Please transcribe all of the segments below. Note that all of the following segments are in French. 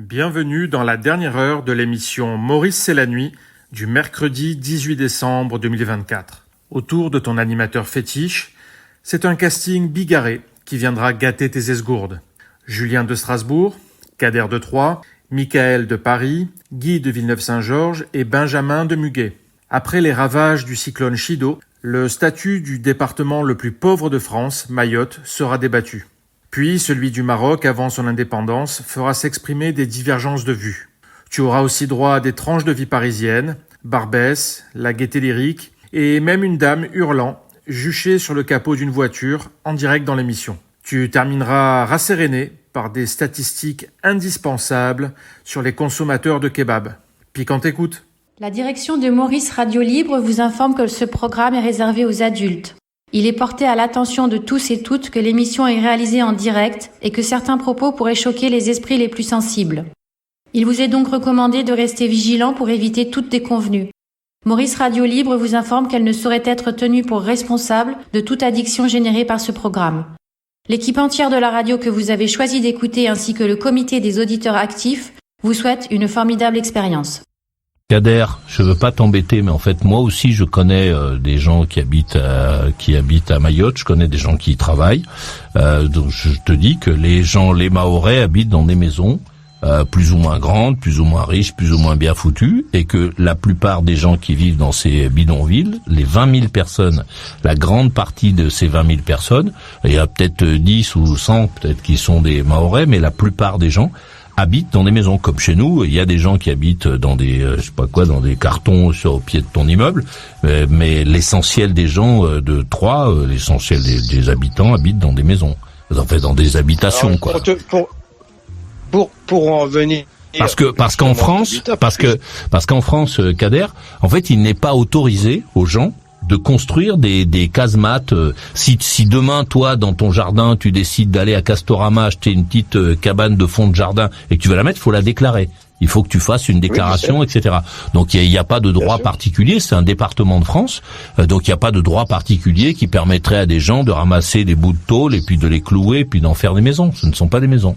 Bienvenue dans la dernière heure de l'émission Maurice c'est la nuit du mercredi 18 décembre 2024. Autour de ton animateur fétiche, c'est un casting bigarré qui viendra gâter tes esgourdes. Julien de Strasbourg, Kader de Troyes, Michael de Paris, Guy de Villeneuve-Saint-Georges et Benjamin de Muguet. Après les ravages du cyclone Chido, le statut du département le plus pauvre de France, Mayotte, sera débattu. Puis celui du Maroc avant son indépendance fera s'exprimer des divergences de vues. Tu auras aussi droit à des tranches de vie parisienne, Barbès, la gaieté lyrique et même une dame hurlant, juchée sur le capot d'une voiture en direct dans l'émission. Tu termineras rasséréné par des statistiques indispensables sur les consommateurs de kebab. Piquante écoute. La direction de Maurice Radio Libre vous informe que ce programme est réservé aux adultes. Il est porté à l'attention de tous et toutes que l'émission est réalisée en direct et que certains propos pourraient choquer les esprits les plus sensibles. Il vous est donc recommandé de rester vigilant pour éviter toute déconvenue. Maurice Radio Libre vous informe qu'elle ne saurait être tenue pour responsable de toute addiction générée par ce programme. L'équipe entière de la radio que vous avez choisi d'écouter ainsi que le comité des auditeurs actifs vous souhaite une formidable expérience. Kader, je veux pas t'embêter, mais en fait moi aussi je connais des gens qui habitent à Mayotte, je connais des gens qui y travaillent. Donc je te dis que les Mahorais habitent dans des maisons plus ou moins grandes, plus ou moins riches, plus ou moins bien foutues, et que la plupart des gens qui vivent dans ces bidonvilles, les 20 000 personnes, la grande partie de ces 20 000 personnes, il y a peut-être 10 ou 100 peut-être qui sont des Mahorais, mais la plupart des gens habitent dans des maisons. Comme chez nous, il y a des gens qui habitent dans des dans des cartons au pied de ton immeuble, mais l'essentiel des gens de Troyes, l'essentiel des habitants habitent dans des maisons, en fait dans des habitations. Alors, quoi. Pour en venir. Parce qu'en France, Kader, en fait, il n'est pas autorisé aux gens de construire des casemates. Si demain, toi, dans ton jardin, tu décides d'aller à Castorama acheter une petite cabane de fond de jardin et que tu vas la mettre, il faut la déclarer. Il faut que tu fasses une déclaration, etc. Donc il y a pas de droit particulier, c'est un département de France, donc il n'y a pas de droit particulier qui permettrait à des gens de ramasser des bouts de tôle et puis de les clouer et puis d'en faire des maisons. Ce ne sont pas des maisons.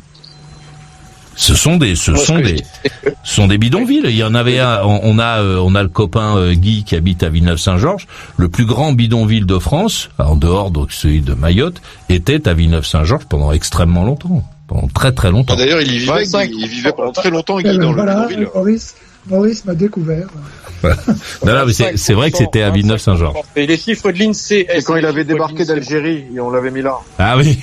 Ce sont des bidonvilles. Il y en avait un, on a le copain Guy qui habite à Villeneuve-Saint-Georges. Le plus grand bidonville de France, en dehors donc celui de Mayotte, était à Villeneuve-Saint-Georges pendant extrêmement longtemps, pendant très très longtemps. D'ailleurs, il vivait pendant très longtemps Guy dans le bidonville. Maurice m'a découvert. Non, mais c'est vrai que c'était à Villeneuve-Saint-Georges. Et les chiffres de l'INSEE. C'est quand il avait débarqué d'Algérie et on l'avait mis là. Ah oui.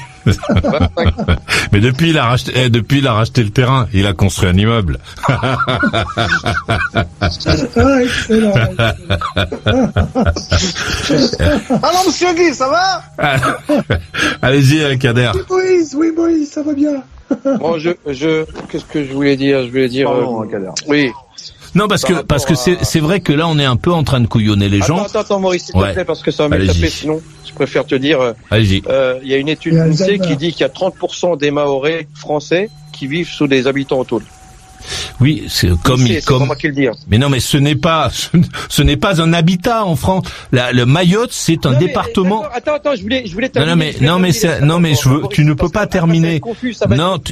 Mais depuis il a racheté le terrain, il a construit un immeuble. Excellent. Alors monsieur Guy, ça va? Allez-y, Kader. Oui, Moïse, ça va bien. Bon, qu'est-ce que je voulais dire? Pardon, Kader. Oui. Non, parce que c'est vrai que là, on est un peu en train de couillonner les gens. Attends, Maurice, s'il te plaît, parce que ça va m'échapper, sinon, je préfère te dire, allez-y. Il y a une étude INSEE qui dit qu'il y a 30% des Mahorais français qui vivent sous des habitants en tôle. Oui, c'est comme. Moi qui le dire. Mais non, mais ce n'est pas un habitat en France. Le Mayotte, c'est un département. Attends, je voulais terminer. Tu ne peux pas terminer.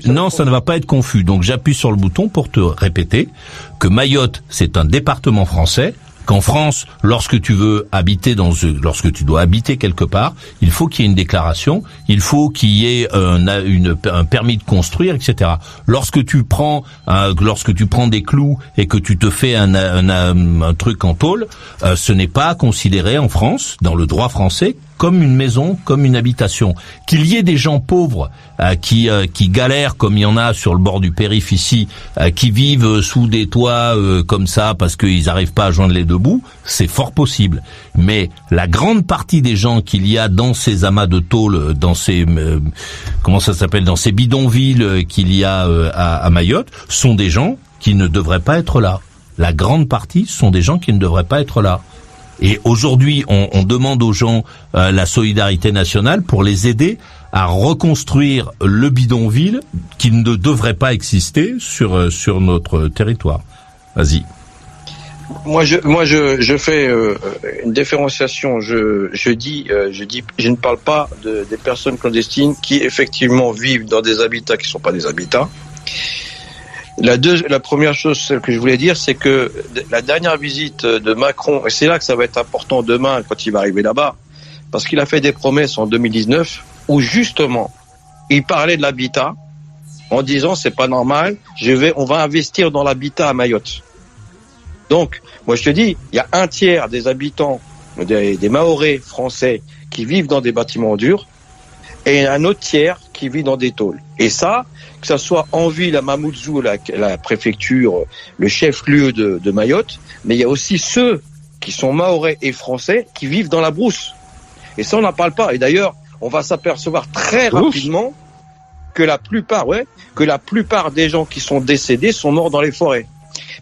Non, ça ne va pas être confus. Donc j'appuie sur le bouton pour te répéter que Mayotte, c'est un département français. Qu'en France, lorsque tu dois habiter quelque part, il faut qu'il y ait une déclaration, il faut qu'il y ait un permis de construire, etc. Lorsque tu prends des clous et que tu te fais un truc en tôle, ce n'est pas considéré en France, dans le droit français, comme une maison, comme une habitation. Qu'il y ait des gens pauvres qui galèrent, comme il y en a sur le bord du périph' ici, qui vivent sous des toits comme ça parce qu'ils n'arrivent pas à joindre les deux bouts, c'est fort possible. Mais la grande partie des gens qu'il y a dans ces amas de tôle, dans ces dans ces bidonvilles qu'il y a à Mayotte, sont des gens qui ne devraient pas être là. La grande partie sont des gens qui ne devraient pas être là. Et aujourd'hui, on demande aux gens la solidarité nationale pour les aider à reconstruire le bidonville qui ne devrait pas exister sur notre territoire. Vas-y. Moi, je fais une différenciation. Je ne parle pas des personnes clandestines qui effectivement vivent dans des habitats qui sont pas des habitats. La première chose, celle que je voulais dire, c'est que la dernière visite de Macron, et c'est là que ça va être important demain quand il va arriver là-bas, parce qu'il a fait des promesses en 2019 où justement il parlait de l'habitat en disant c'est pas normal, on va investir dans l'habitat à Mayotte. Donc, moi je te dis, il y a un tiers des habitants, des Mahorais français qui vivent dans des bâtiments durs et un autre tiers qui vit dans des tôles. Et ça, que ça soit en ville à Mamoudzou, la préfecture, le chef-lieu de Mayotte, mais il y a aussi ceux qui sont Mahorais et français qui vivent dans la brousse. Et ça, on n'en parle pas. Et d'ailleurs, on va s'apercevoir très rapidement que la plupart des gens qui sont décédés sont morts dans les forêts.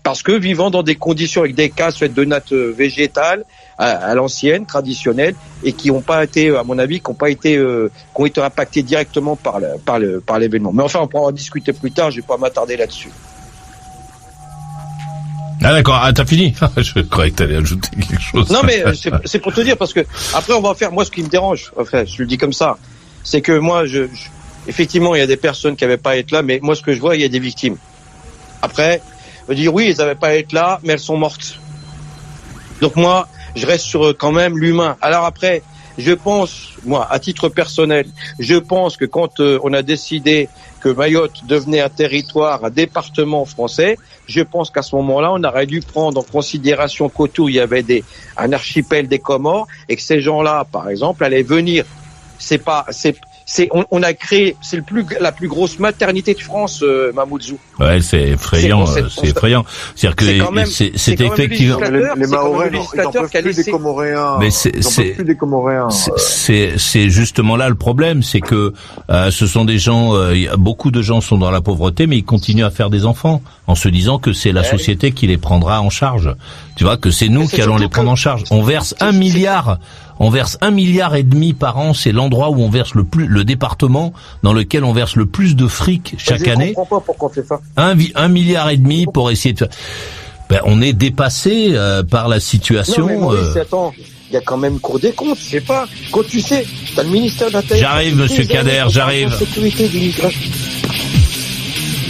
Parce que vivant dans des conditions avec des cases faites de nattes végétales à l'ancienne, traditionnelle, et qui n'ont pas été, à mon avis, qui ont été impactés directement par l'événement. Mais enfin, on pourra en discuter plus tard. Je vais pas m'attarder là-dessus. Ah d'accord, t'as fini? Je croyais que t'allais ajouter quelque chose. Non mais c'est pour te dire, parce que après on va faire, moi ce qui me dérange, enfin je le dis comme ça, c'est que moi effectivement il y a des personnes qui n'avaient pas à être là, mais moi ce que je vois, il y a des victimes. Après, je veux dire oui, ils n'avaient pas à être là, mais elles sont mortes. Donc moi, je reste sur quand même l'humain. Alors après, je pense, moi, à titre personnel, je pense que quand on a décidé que Mayotte devenait un territoire, un département français, je pense qu'à ce moment-là, on aurait dû prendre en considération qu'autour, il y avait un archipel des Comores et que ces gens-là, par exemple, allaient venir. On a créé, c'est la plus grosse maternité de France, Mamoudzou. Ouais, c'est effrayant, c'est effrayant. C'est-à-dire que c'est effectivement les Mahorais, ils n'en peuvent plus des Comoréens. Mais c'est justement là le problème, c'est que ce sont des gens, beaucoup de gens sont dans la pauvreté, mais ils continuent à faire des enfants en se disant que c'est la société qui les prendra en charge. Tu vois que c'est nous qui allons les prendre en charge. On verse 1 milliard. On verse 1,5 milliard par an, c'est l'endroit où on verse le département dans lequel on verse le plus de fric chaque année. Je comprends pas pourquoi on fait ça. 1,5 milliard pour essayer de faire. On est dépassé par la situation. Non, mais Maurice, attends, il y a quand même Cour des comptes, je sais pas. Quand tu sais, t'as le ministère de l'Intérieur. J'arrive, monsieur Kader, j'arrive.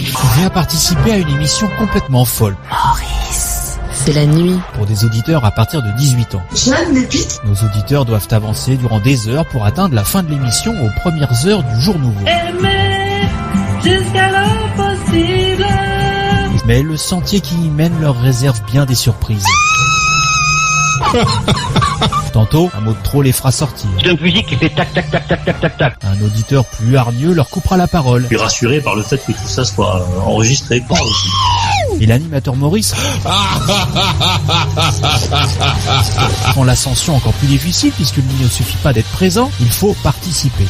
Tu viens participer à une émission complètement folle. Maurice. C'est la nuit. Pour des auditeurs à partir de 18 ans. Nos auditeurs doivent avancer durant des heures pour atteindre la fin de l'émission aux premières heures du jour nouveau. Aimer jusqu'à l'impossible. Mais le sentier qui y mène leur réserve bien des surprises. Tantôt, un mot de trop les fera sortir. C'est une musique qui fait tac tac tac tac tac tac tac. Un auditeur plus hargneux leur coupera la parole. Je suis rassuré par le fait que tout ça soit enregistré. Et l'animateur Maurice rend l'ascension encore plus difficile puisqu'il ne suffit pas d'être présent, il faut participer.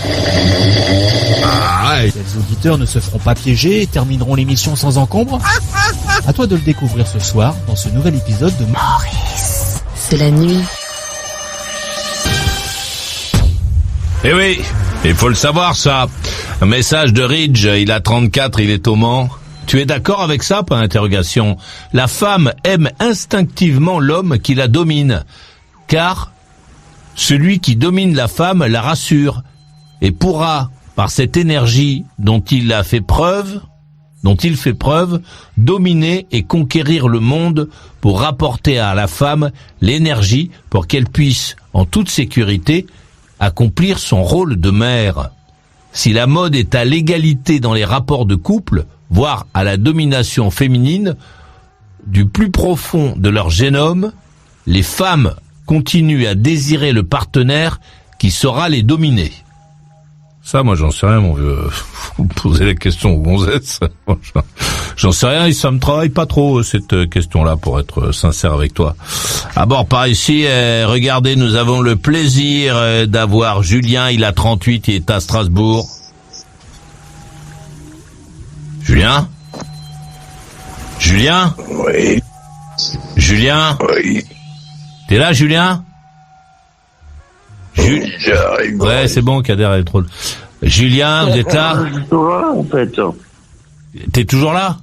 Les auditeurs ne se feront pas piéger et termineront l'émission sans encombre. À toi de le découvrir ce soir dans ce nouvel épisode de Maurice. C'est la nuit. Eh oui, il faut le savoir ça. Un message de Ridge, il a 34, il est au Mans. Tu es d'accord avec ça, point d'interrogation. La femme aime instinctivement l'homme qui la domine, car celui qui domine la femme la rassure et pourra, par cette énergie dont il fait preuve, dominer et conquérir le monde pour rapporter à la femme l'énergie pour qu'elle puisse, en toute sécurité, accomplir son rôle de mère. Si la mode est à l'égalité dans les rapports de couple, voire à la domination féminine, du plus profond de leur génome, les femmes continuent à désirer le partenaire qui saura les dominer. Ça, moi, j'en sais rien, mon vieux. Vous me posez la question où vous êtes. J'en sais rien, et ça me travaille pas trop, cette question-là, pour être sincère avec toi. À bord, par ici, regardez, nous avons le plaisir d'avoir Julien, il a 38, il est à Strasbourg. Julien? Oui. Julien? Oui. T'es là, Julien? Oui, j'arrive. Ouais, c'est bon, Kader est trop... Julien, vous êtes là? Je suis toujours là, en fait. T'es toujours là?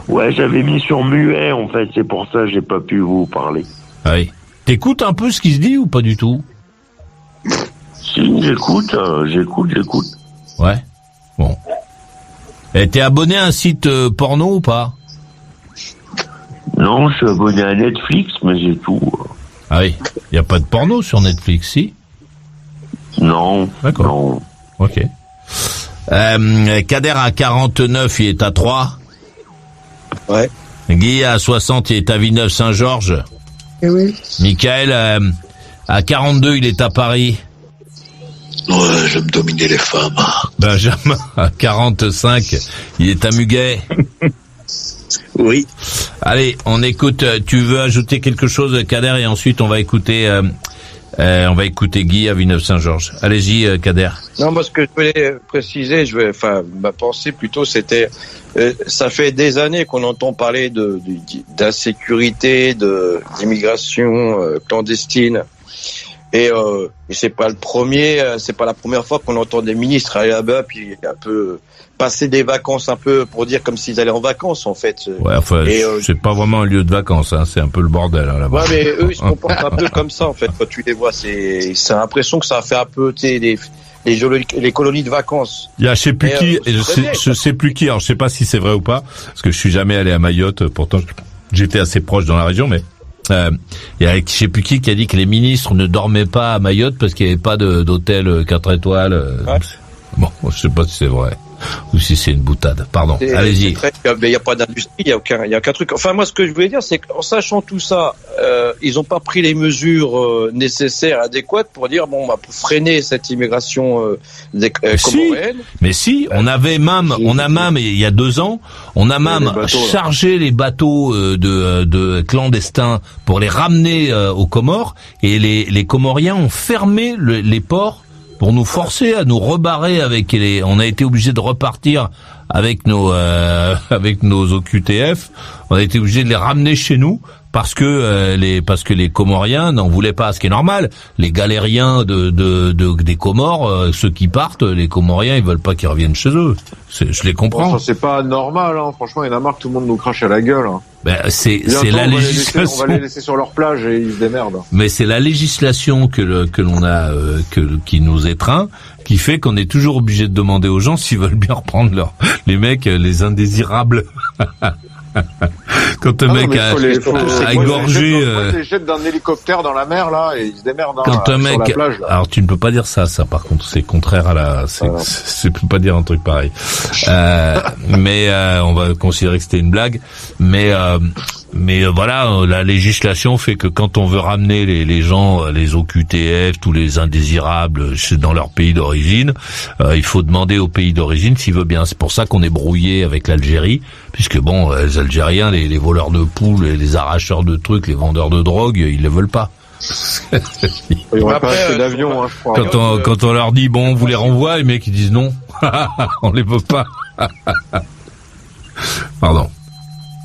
Ouais, j'avais mis sur muet, en fait, c'est pour ça que j'ai pas pu vous parler. Ah oui. T'écoutes un peu ce qui se dit ou pas du tout? Si, j'écoute. Ouais. Bon. T'es abonné à un site porno ou pas? Non, je suis abonné à Netflix, mais c'est tout. Ah oui, il n'y a pas de porno sur Netflix, si? Non. D'accord. Non. Ok. Kader à 49, il est à 3. Ouais. Guy à 60, il est à Villeneuve-Saint-Georges. Eh oui. Michael à 42, il est à Paris. Ouais, j'aime dominer les femmes. Benjamin à 45, il est à Muguet. Oui. Allez, on écoute. Tu veux ajouter quelque chose, Kader, et ensuite on va écouter Guy à Villeneuve-Saint-Georges. Allez-y, Kader. Non, moi, ce que je voulais préciser, ma pensée plutôt, c'était, ça fait des années qu'on entend parler d'insécurité, d'immigration clandestine. Et c'est pas la première fois qu'on entend des ministres aller là-bas puis un peu passer des vacances un peu pour dire comme s'ils allaient en vacances en fait. Ouais, enfin, c'est pas vraiment un lieu de vacances, hein, c'est un peu le bordel là-bas. Ouais, mais eux ils se comportent un peu comme ça en fait quand tu les vois, c'est l'impression que ça fait un peu les colonies de vacances. Il y a je sais plus qui, je sais plus qui, alors je sais pas si c'est vrai ou pas parce que je suis jamais allé à Mayotte, pourtant j'étais assez proche dans la région, mais il y a je sais plus qui a dit que les ministres ne dormaient pas à Mayotte parce qu'il n'y avait pas d'hôtel 4 étoiles. Ouais. Bon, je sais pas si c'est vrai ou si c'est une boutade. Pardon. Allez-y. Il n'y a pas d'industrie, il y a aucun truc. Enfin, moi, ce que je voulais dire, c'est qu'en sachant tout ça, ils n'ont pas pris les mesures nécessaires, adéquates pour dire pour freiner cette immigration comorienne. Mais si, on a même il y a 2 ans, on a même chargé les bateaux de clandestins pour les ramener aux Comores et les Comoriens ont fermé les ports pour nous forcer à nous rebarrer on a été obligé de repartir avec nos OQTF, on a été obligé de les ramener chez nous parce que les Comoriens n'en voulaient pas, ce qui est normal. Les galériens des Comores, ceux qui partent, les Comoriens, ils veulent pas qu'ils reviennent chez eux. Je les comprends. Bon, ça, c'est pas normal, hein. Franchement, il y en a marre que tout le monde nous crache à la gueule. Hein. Ben, c'est la législation. On va les laisser sur leur plage et ils se démerdent. Mais c'est la législation qui nous étreint, qui fait qu'on est toujours obligé de demander aux gens s'ils veulent bien reprendre les mecs, les indésirables. Quand un mec a égorgé, ils les jettent d'un hélicoptère dans la mer là et ils se démerdent. Quand un mec, sur la plage, là. Alors tu ne peux pas dire ça par contre, c'est contraire à tu peux pas dire un truc pareil. Mais on va considérer que c'était une blague. Mais voilà, la législation fait que quand on veut ramener les gens, les OQTF, tous les indésirables dans leur pays d'origine, il faut demander au pays d'origine s'il veut bien. C'est pour ça qu'on est brouillé avec l'Algérie, puisque bon, les Algériens, les voleurs de poules, les arracheurs de trucs, les vendeurs de drogue, ils les veulent pas. Il y aurait pas assez d'avions, hein, je crois. Quand on leur dit bon, on vous les renvoie, les mecs ils disent non, on les veut pas. Pardon.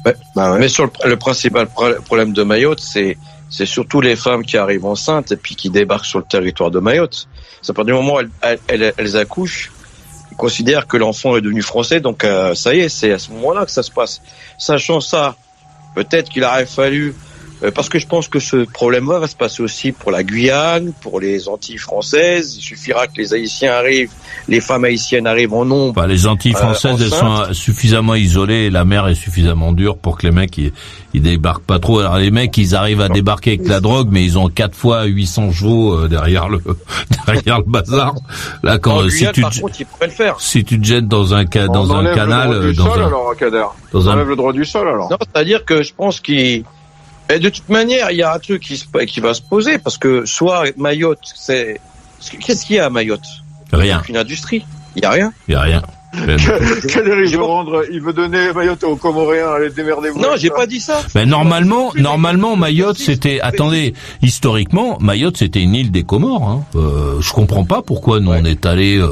Ouais. Bah ouais. Mais sur le principal problème de Mayotte, c'est surtout les femmes qui arrivent enceintes et puis qui débarquent sur le territoire de Mayotte. C'est à partir du moment où elles accouchent, ils considèrent que l'enfant est devenu français, donc ça y est, c'est à ce moment-là que ça se passe. Sachant ça, peut-être qu'il aurait fallu, parce que je pense que ce problème-là va se passer aussi pour la Guyane, pour les Antilles françaises. Il suffira que les Haïtiens arrivent, les femmes haïtiennes arrivent en nombre. Bah, les Antilles françaises, elles sont suffisamment isolées et la mer est suffisamment dure pour que les mecs ils débarquent pas trop. Alors les mecs, ils arrivent à débarquer avec la drogue, mais ils ont 4 fois 800 chevaux derrière le bazar. Là, quand par contre, ils pourraient le faire. Si tu te jettes dans un canal, on enlève le droit du sol alors. Non, c'est-à-dire que je pense et de toute manière, il y a un truc qui va se poser, parce que soit Mayotte, qu'est-ce qu'il y a à Mayotte? Rien. Une industrie. Il y a rien. Il y a rien. Il veut donner Mayotte aux Comoriens, allez démerdez-vous. Non, j'ai pas dit ça. Mais normalement, Mayotte, c'était, attendez, historiquement, Mayotte, c'était une île des Comores, hein. Je comprends pas pourquoi nous, on est allé,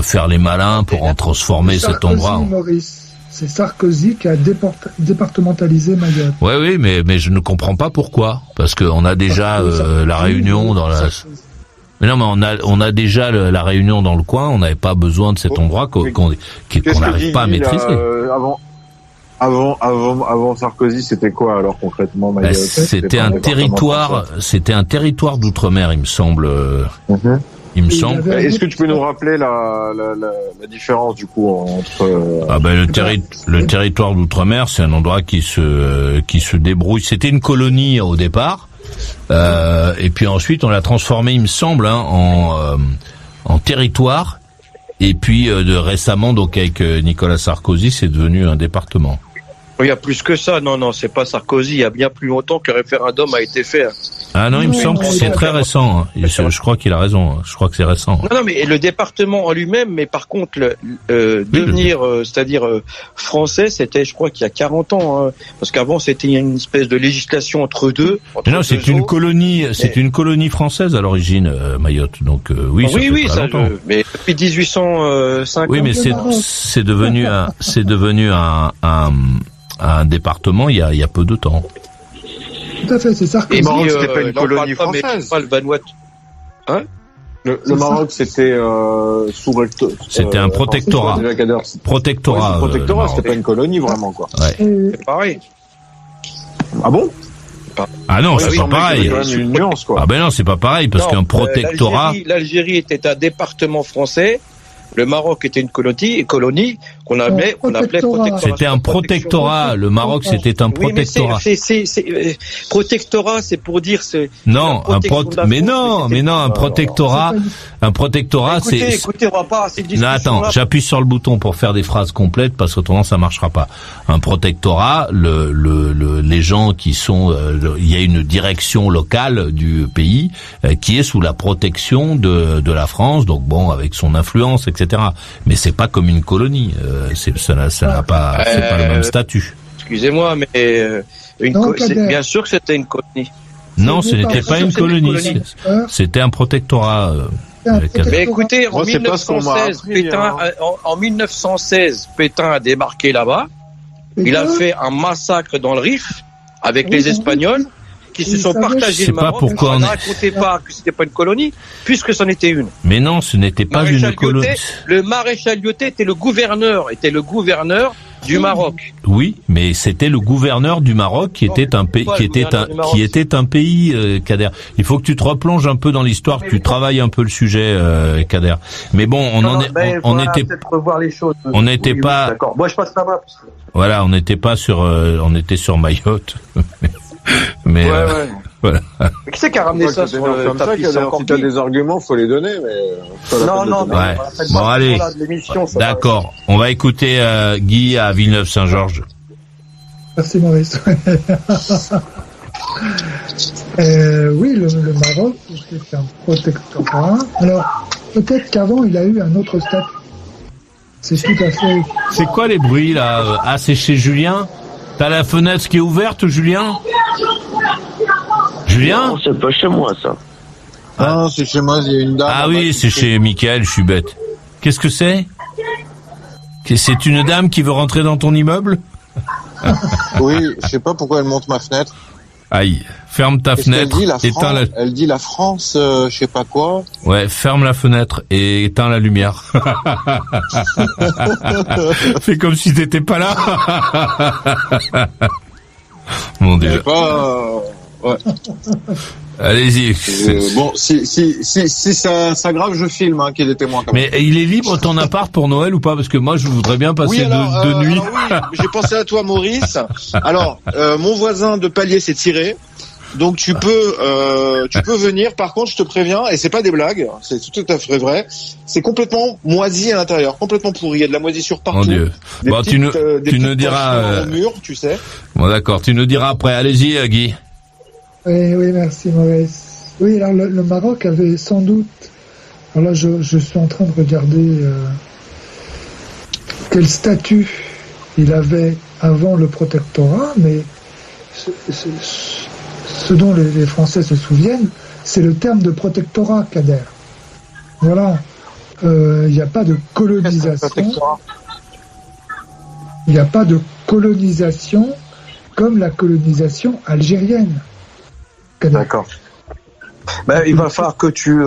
faire les malins pour en transformer cet endroit. Maurice. C'est Sarkozy qui a départementalisé Mayotte. Oui, mais je ne comprends pas pourquoi. Parce qu'on a déjà la Réunion dans la... Mais non, mais on a déjà la Réunion dans le coin, on n'avait pas besoin de cet endroit qu'on n'arrive pas à maîtriser. Avant Sarkozy, c'était quoi alors concrètement Mayotte? C'était un territoire d'outre-mer, il me semble. il me semble. Est-ce que tu peux nous rappeler la différence du coup entre le territoire d'outre-mer, c'est un endroit qui se débrouille. C'était une colonie au départ, et puis ensuite on l'a transformé, il me semble, en territoire. Et puis récemment, donc avec Nicolas Sarkozy, c'est devenu un département. Il y a plus que ça. Non, c'est pas Sarkozy. Il y a bien plus longtemps qu'un référendum a été fait. Ah non, il me semble que c'est très récent. Je crois qu'il a raison. Je crois que c'est récent. Non, mais le département en lui-même, mais par contre, devenir, c'est-à-dire français, c'était, je crois qu'il y a 40 ans. Parce qu'avant, c'était une espèce de législation entre deux. Mais non, c'est une colonie. C'est une colonie française à l'origine, Mayotte. Donc oui, ça fait longtemps. Mais depuis 1850. Oui, mais c'est devenu un département il y a peu de temps. Tout à fait, c'est Sarkozy. Et le Maroc, c'était pas une colonie française. Pas le Vanuatu. Hein? Le Maroc, c'était c'était un protectorat. Protectorat. Protectorat, c'était pas une colonie vraiment quoi. Ouais. C'est pareil. Ah bon? Ah non, c'est pas pareil. C'est une nuance quoi. Ah ben non, c'est pas pareil parce qu'un protectorat. L'Algérie était un département français. Le Maroc était une colonie qu'on appelait protectorat. C'était un protectorat. Le Maroc, c'était un protectorat. Oui, mais protectorat, c'est pour dire non, un protectorat. Un protectorat, c'est. Écoutez, on va pas. Non, attends, j'appuie sur le bouton pour faire des phrases complètes parce qu'autrement ça marchera pas. Un protectorat, les gens qui sont, il y a une direction locale du pays qui est sous la protection de la France, donc bon, avec son influence, etc. Mais c'est pas comme une colonie. Ça n'a pas, c'est pas le même statut. Excusez-moi, mais bien sûr que c'était une colonie. Non, ce n'était pas une colonie. C'était un protectorat. Mais écoutez, en 1916, Pétain a débarqué là-bas. Il a fait un massacre dans le Rif avec les Espagnols qui se sont partagés le Maroc. Ne racontez pas que c'était pas une colonie, puisque c'en était une. Mais non, ce n'était pas une colonie. Le maréchal Lyoté était le gouverneur du Maroc. Oui, mais c'était le gouverneur du Maroc qui était un pays, Kader. Il faut que tu te replonges un peu dans l'histoire, que tu travailles un peu le sujet, Kader. Mais bon, on n'était pas. D'accord. Moi, je passe là-bas. Voilà, on était sur Mayotte. Mais voilà. Qui c'est qui a ramené ça sur le tapis? Si t'as des arguments, faut les donner. Mais non. Ouais. Bon, allez. D'accord. On va écouter Guy à Villeneuve-Saint-Georges. Merci Maurice. Oui, le Maroc, c'est un protectorat. Alors, peut-être qu'avant, il a eu un autre statut. C'est tout à fait. C'est quoi les bruits là? Ah, c'est chez Julien? T'as la fenêtre qui est ouverte, Julien? Julien? Non, c'est pas chez moi, ça. Ah, c'est chez moi, il y a une dame. Ah oui, c'est chez Mickaël, je suis bête. Qu'est-ce que c'est? C'est une dame qui veut rentrer dans ton immeuble? Oui, je sais pas pourquoi elle monte ma fenêtre. Aïe, ferme ta fenêtre, éteins la... Elle dit la France, je sais pas quoi. Ouais, ferme la fenêtre et éteins la lumière. Fais comme si t'étais pas là. Bon, déjà. Ouais. Allez-y. Bon, si ça grave, je filme, qu'il est témoin. Mais il est libre ton appart pour Noël ou pas? Parce que moi, je voudrais bien passer deux nuits. Alors, oui, j'ai pensé à toi, Maurice. Alors, mon voisin de palier s'est tiré. Donc tu peux venir. Par contre, je te préviens, et c'est pas des blagues, c'est tout à fait vrai. C'est complètement moisi à l'intérieur, complètement pourri. Il y a de la moisissure partout. Mon Dieu. Bon, tu nous diras. Au mur, tu sais. Bon, d'accord. Tu nous diras après. Allez-y, Guy. Oui, merci Maurice. Oui, alors le Maroc avait sans doute. Alors là, je suis en train de regarder quel statut il avait avant le protectorat, mais ce dont les Français se souviennent, c'est le terme de protectorat, Kader. Voilà. Il n'y a pas de colonisation. Il n'y a pas de colonisation comme la colonisation algérienne. Kader. D'accord. Ben, il va falloir que tu...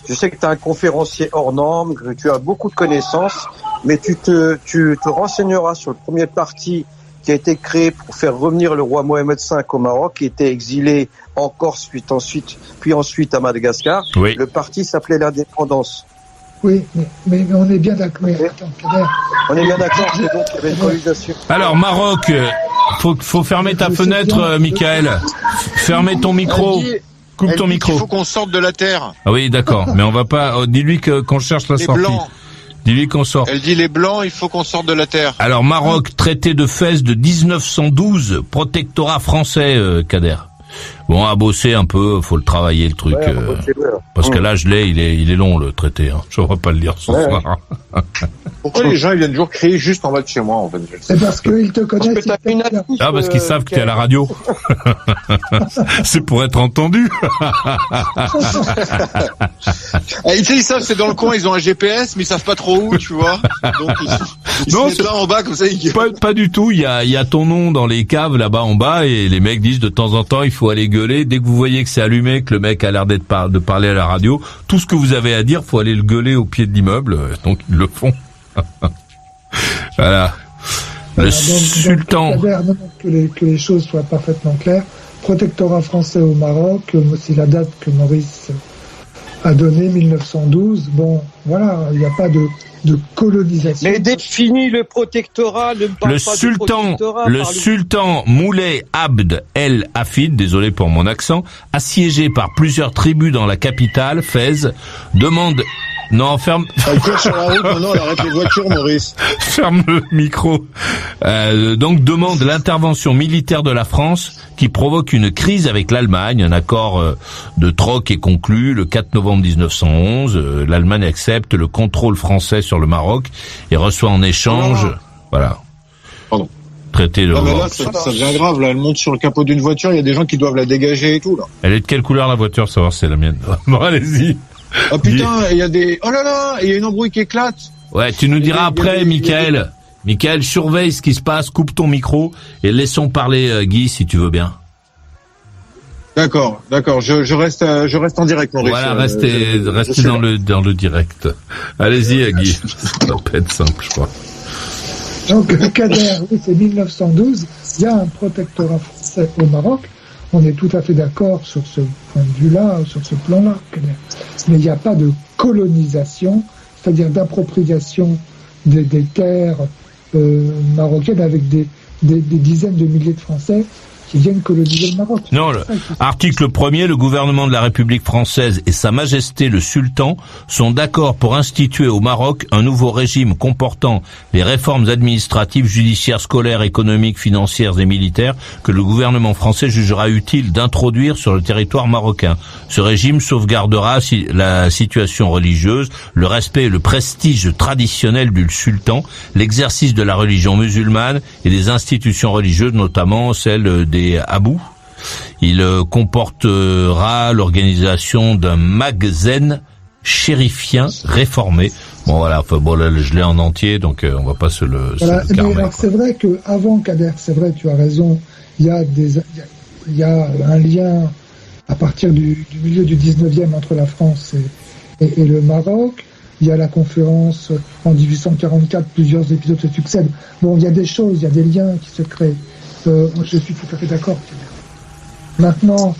je sais que tu es un conférencier hors norme, que tu as beaucoup de connaissances, mais tu te renseigneras sur le premier parti qui a été créé pour faire revenir le roi Mohamed V au Maroc, qui était exilé en Corse, puis ensuite à Madagascar. Oui. Le parti s'appelait l'Indépendance. Oui, mais on est bien d'accord. On est bien d'accord, c'est donc qu'il y avait une colonisation. Alors, Maroc, faut fermer ta fenêtre, Michael. Fermez ton micro. Coupe ton micro. Il faut qu'on sorte de la terre. Ah oui, d'accord. Mais on va pas, dis-lui qu'on cherche la sortie. Blancs. Dis-lui qu'on sort. Elle dit les blancs, il faut qu'on sorte de la terre. Alors, Maroc, traité de Fès de 1912, protectorat français, Kader. Bon, à bosser un peu, faut le travailler le truc, parce que là je l'ai, il est long le traité. Hein. Je ne vais pas le lire ce soir. Pourquoi les gens ils viennent toujours crier juste en bas de chez moi en fait? C'est parce qu'ils te connaissent. Parce qu'ils savent que t'es à la radio. C'est pour être entendu. Tu sais, ils savent c'est dans le coin, ils ont un GPS, mais ils savent pas trop où, tu vois. Donc ils se mettent là en bas comme ça. Pas du tout. Il y a ton nom dans les caves là-bas en bas et les mecs disent de temps en temps il faut aller gueuler. Dès que vous voyez que c'est allumé, que le mec a l'air de parler à la radio, tout ce que vous avez à dire, faut aller le gueuler au pied de l'immeuble. Donc ils le font. Voilà. Le sultan. Que les choses soient parfaitement claires. Protectorat français au Maroc, c'est la date que Maurice a donnée, 1912. Bon, voilà, il n'y a pas de colonisation. Mais définit le protectorat, ne me parle pas de protectorat. Le sultan Moulay Abd El Hafid, désolé pour mon accent, assiégé par plusieurs tribus dans la capitale, Fès, demande... Non, ferme... Elle court sur la route, maintenant elle arrête les voitures, Maurice. Ferme le micro. Donc demande l'intervention militaire de la France qui provoque une crise avec l'Allemagne. Un accord de troc est conclu le 4 novembre 1911. L'Allemagne accepte le contrôle français sur le Maroc et reçoit en échange... Voilà. Pardon. Traité de... Non, mais là, ça devient grave. Là, elle monte sur le capot d'une voiture, il y a des gens qui doivent la dégager et tout, là. Elle est de quelle couleur la voiture, savoir si c'est la mienne? Bon, allez-y. Oh putain, il y a des... Oh là là, il y a une embrouille qui éclate. Ouais, tu nous diras après, Michael. Michael, surveille ce qui se passe, coupe ton micro et laissons parler Guy si tu veux bien. D'accord. Je reste en direct, Maurice. Voilà, restez dans le direct. Allez-y, Guy. Ça peut être simple, je crois. Donc, Kader, oui, c'est 1912. Il y a un protectorat français au Maroc. On est tout à fait d'accord sur ce point de vue-là, sur ce plan-là, Kader. Mais il n'y a pas de colonisation, c'est-à-dire d'appropriation des terres marocaines avec des dizaines de milliers de Français qui viennent coloniser le Maroc. Non, article 1er, le gouvernement de la République française et Sa Majesté le Sultan sont d'accord pour instituer au Maroc un nouveau régime comportant les réformes administratives, judiciaires, scolaires, économiques, financières et militaires que le gouvernement français jugera utile d'introduire sur le territoire marocain. Ce régime sauvegardera la situation religieuse, le respect et le prestige traditionnel du sultan, l'exercice de la religion musulmane et des institutions religieuses, notamment celles des Abou. Il comportera l'organisation d'un magasin chérifien réformé. Bon voilà, là, je l'ai en entier, donc on va pas se le carmer. Alors c'est vrai que avant Kader, c'est vrai, tu as raison. Il y a un lien à partir du milieu du 19e entre la France et le Maroc. Il y a la conférence en 1844, plusieurs épisodes se succèdent. Bon, il y a des choses, il y a des liens qui se créent. Je suis tout à fait d'accord. Maintenant,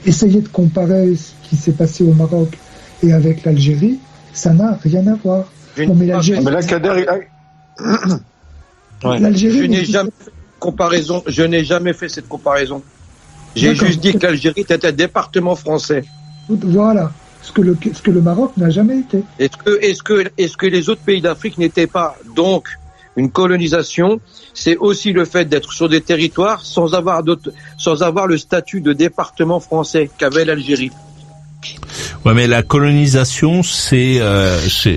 essayer de comparer ce qui s'est passé au Maroc et avec l'Algérie, ça n'a rien à voir. Bon, mais l'Algérie... Mais là, Kader... Je n'ai jamais fait cette comparaison. Je n'ai jamais fait cette comparaison. J'ai juste dit que l'Algérie était un département français. Voilà. Ce que le Maroc n'a jamais été. Est-ce que les autres pays d'Afrique n'étaient pas donc une colonisation? C'est aussi le fait d'être sur des territoires sans avoir le statut de département français qu'avait l'Algérie. Ouais, mais la colonisation, c'est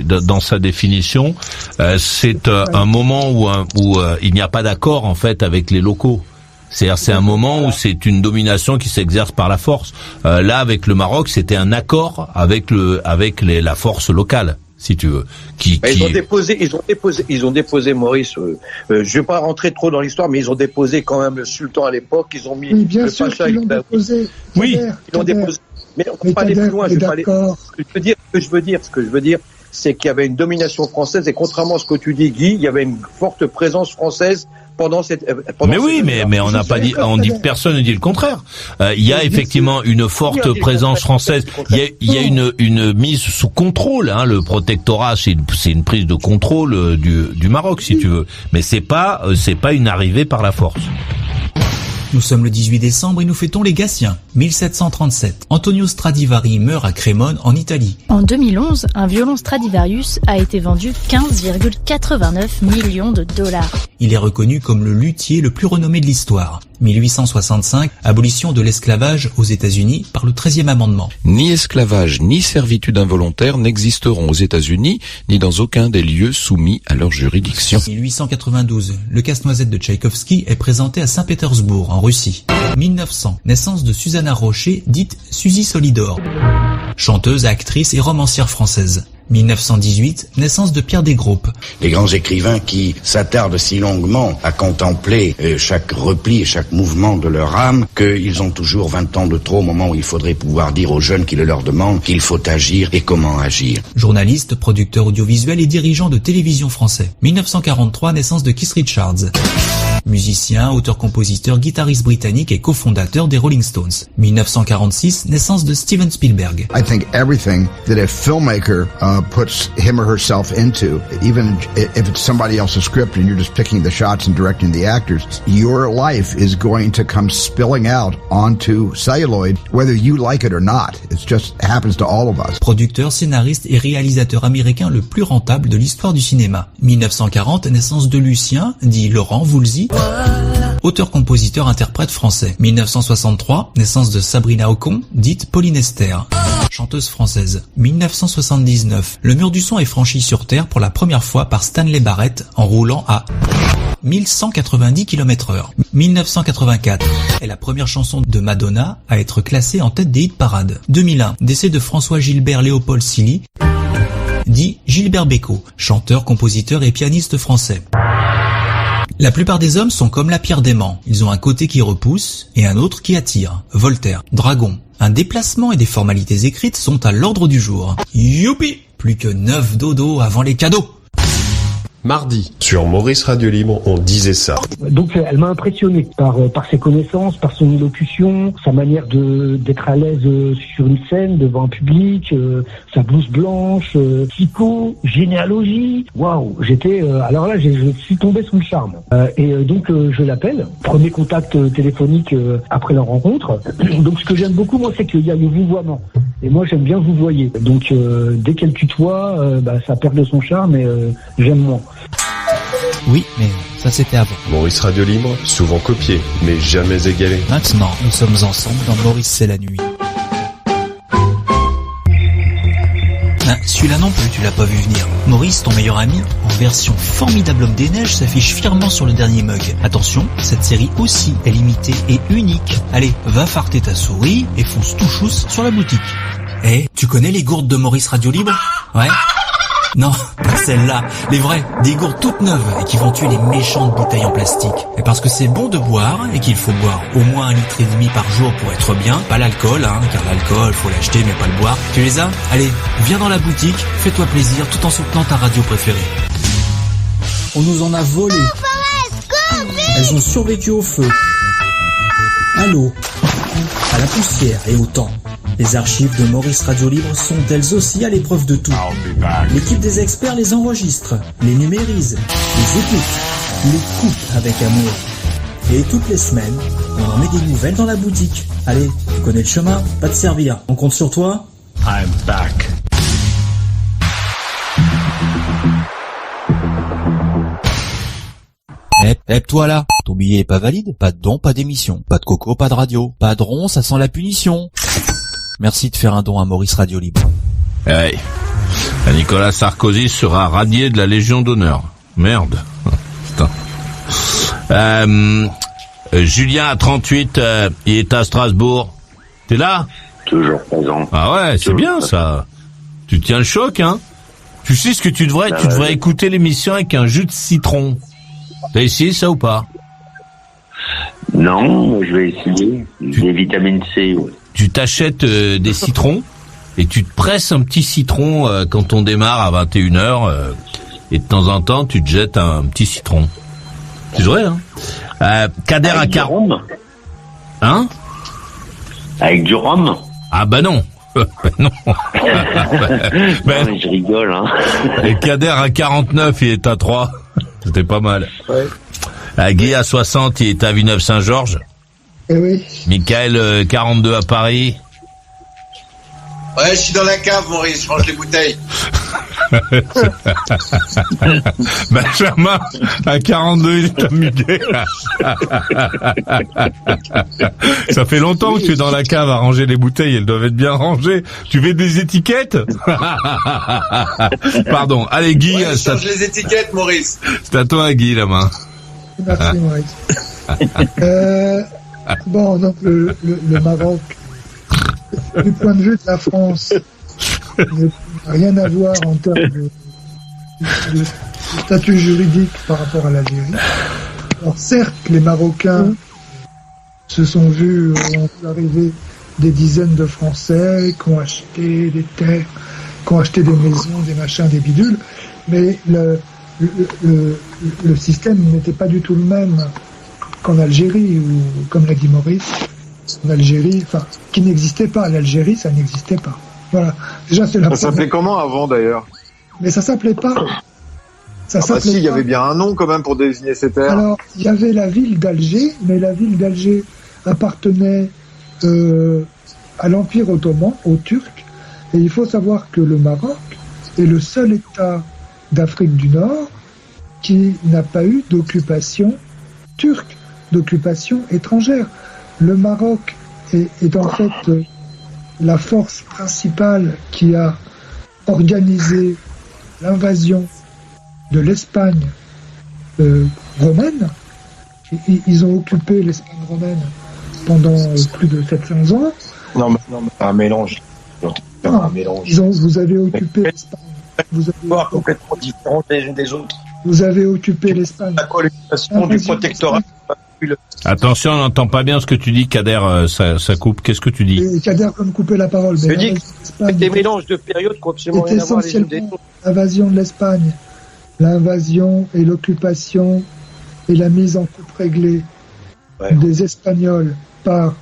dans sa définition, c'est un moment où il n'y a pas d'accord en fait avec les locaux. C'est-à-dire, c'est un moment où c'est une domination qui s'exerce par la force. Là, avec le Maroc, c'était un accord avec la force locale, si tu veux. Ils ont déposé, Maurice. Je vais pas rentrer trop dans l'histoire, mais ils ont déposé quand même le sultan à l'époque. Ils ont mis bien sûr qu'ils l'ont déposé. Oui, ils l'ont déposé. Mais on va pas aller plus loin. Ce que je veux dire, c'est qu'il y avait une domination française et contrairement à ce que tu dis, Guy, il y avait une forte présence française pendant cette. Mais on n'a pas dit, personne ne dit le contraire. Il y a effectivement une forte présence française. Il y a une mise sous contrôle. Hein, le protectorat, c'est une prise de contrôle du Maroc, si tu veux. Mais c'est pas une arrivée par la force. Nous sommes le 18 décembre et nous fêtons les Gattiens. 1737, Antonio Stradivari meurt à Crémone en Italie. En 2011, un violon Stradivarius a été vendu 15,89 millions de dollars. Il est reconnu comme le luthier le plus renommé de l'histoire. 1865, abolition de l'esclavage aux États-Unis par le 13e amendement. Ni esclavage ni servitude involontaire n'existeront aux États-Unis ni dans aucun des lieux soumis à leur juridiction. 1892, le Casse-Noisette de Tchaïkovski est présenté à Saint-Pétersbourg, en Russie. 1900, naissance de Susanna Rocher, dite Suzy Solidor. Chanteuse, actrice et romancière française. 1918, naissance de Pierre Desgroupes. Les grands écrivains qui s'attardent si longuement à contempler chaque repli et chaque mouvement de leur âme qu'ils ont toujours 20 ans de trop au moment où il faudrait pouvoir dire aux jeunes qui le leur demandent qu'il faut agir et comment agir. Journaliste, producteur audiovisuel et dirigeant de télévision français. 1943, naissance de Keith Richards. Musicien, auteur-compositeur, guitariste britannique et cofondateur des Rolling Stones. 1946, naissance de Steven Spielberg. I think everything that a filmmaker puts him or herself into, even if it's somebody else's script and you're just picking the shots and directing the actors, your life is going to come spilling out onto celluloid, whether you like it or not. It just happens to all of us. Producteur, scénariste et réalisateur américain le plus rentable de l'histoire du cinéma. 1940, naissance de Lucien, dit Laurent Voulzy. Auteur-compositeur-interprète français. 1963, naissance de Sabrina Ocon, dite Pauline Esther. Chanteuse française. 1979, le mur du son est franchi sur Terre pour la première fois par Stanley Barrett en roulant à 1190 km/h. 1984 est la première chanson de Madonna à être classée en tête des hit parades. 2001, décès de François Gilbert Léopold Silly, dit Gilbert Bécaud, chanteur, compositeur et pianiste français. La plupart des hommes sont comme la pierre d'aimant. Ils ont un côté qui repousse et un autre qui attire. Voltaire, Dragon. Un déplacement et des formalités écrites sont à l'ordre du jour. Youpi! Plus que 9 dodos avant les cadeaux. Mardi, sur Maurice Radio Libre, on disait ça. Donc elle m'a impressionné par ses connaissances, par son élocution, sa manière d'être à l'aise sur une scène, devant un public, sa blouse blanche, psycho, généalogie. Waouh, alors là, je suis tombé sous le charme. Donc je l'appelle. Premier contact téléphonique après la rencontre. Donc ce que j'aime beaucoup, moi, c'est qu'il y a le vouvoiement. Et moi, j'aime bien vous voyer. Donc dès qu'elle tutoie, ça perd de son charme et j'aime moins. Oui, mais ça c'était avant. Maurice Radio Libre, souvent copié, mais jamais égalé. Maintenant, nous sommes ensemble dans Maurice c'est la nuit. Celui-là non plus, tu l'as pas vu venir. Maurice, ton meilleur ami, en version formidable Homme des Neiges, s'affiche fièrement sur le dernier mug. Attention, cette série aussi est limitée et unique. Allez, va farter ta souris et fonce tout chousse sur la boutique. Tu connais les gourdes de Maurice Radio Libre? Ouais. Non, pas celles-là, les vraies, des gourdes toutes neuves et qui vont tuer les méchantes bouteilles en plastique. Et parce que c'est bon de boire et qu'il faut boire au moins 1,5 litre par jour pour être bien, pas l'alcool, car l'alcool, faut l'acheter mais pas le boire. Tu les as? Allez, viens dans la boutique, fais-toi plaisir tout en soutenant ta radio préférée. On nous en a volé. Elles ont survécu au feu, à l'eau, à la poussière et au temps. Les archives de Maurice Radio Libre sont elles aussi à l'épreuve de tout. L'équipe des experts les enregistre, les numérise, les écoute, les coupe avec amour. Et toutes les semaines, on en met des nouvelles dans la boutique. Allez, tu connais le chemin, pas te servir. On compte sur toi. I'm back. Toi là, ton billet est pas valide, pas de don, pas d'émission, pas de coco, pas de radio, pas de rond, ça sent la punition. Merci de faire un don à Maurice Radio Libre. Hey. Nicolas Sarkozy sera radié de la Légion d'honneur. Merde. Putain. Julien à 38, il est à Strasbourg. T'es là? Toujours présent. Ah ouais, c'est bien ça. Tu tiens le choc, hein? Tu sais ce que tu devrais écouter l'émission avec un jus de citron. T'as essayé ça ou pas? Non, je vais essayer. Des vitamines C, ouais. Tu t'achètes des citrons Et tu te presses un petit citron quand on démarre à 21h, et de temps en temps, tu te jettes un petit citron. C'est vrai, hein. Kader à 40. Hein? Avec du rhum? Ah bah non. Non. Non, mais je rigole, hein. Et Kader à 49, il est à 3. C'était pas mal. Ouais. Guy à 60, il est à Villeneuve-Saint-Georges. Eh oui. Michael, 42 à Paris. Ouais, je suis dans la cave, Maurice, je range les bouteilles. Benjamin, à 42, il est à Miguel. Ça fait longtemps que tu es dans la cave à ranger les bouteilles, elles doivent être bien rangées. Tu veux des étiquettes? Pardon. Allez, Guy. Ouais, je change les étiquettes, Maurice. C'est à toi, Guy, la main. Merci, Maurice. Bon, donc, le Maroc, du point de vue de la France, n'a rien à voir en termes de statut juridique par rapport à l'Algérie. Alors certes, les Marocains se sont vus, ont vu arriver des dizaines de Français qui ont acheté des terres, qui ont acheté des maisons, des machins, des bidules, mais le système n'était pas du tout le même qu'en Algérie, ou comme l'a dit Maurice, en Algérie, enfin, qui n'existait pas. L'Algérie, ça n'existait pas. Voilà. Déjà, c'est la Ça s'appelait comment avant, d'ailleurs? Mais ça s'appelait pas. Ça s'appelait si, il y pas. avait bien un nom, quand même, pour désigner ces terres. Alors, il y avait la ville d'Alger, mais la ville d'Alger appartenait à l'Empire ottoman, aux Turcs. Et il faut savoir que le Maroc est le seul État d'Afrique du Nord qui n'a pas eu d'occupation turque, d'occupation étrangère. Le Maroc est en fait la force principale qui a organisé l'invasion de l'Espagne romaine. Ils ont occupé l'Espagne romaine pendant plus de 700 ans. Non, mais un mélange. Un mélange. Vous avez occupé l'Espagne. Vous avez complètement différentes les unes des autres. Vous avez occupé l'Espagne. La colonisation du protectorat. Attention, on n'entend pas bien ce que tu dis, Kader, ça coupe. Qu'est-ce que tu dis? Et Kader peut me couper la parole. Je dis que des mélanges de périodes qui ont absolument rien à voir les unes des autres. L'invasion de l'Espagne, l'invasion et l'occupation et la mise en coupe réglée des Espagnols par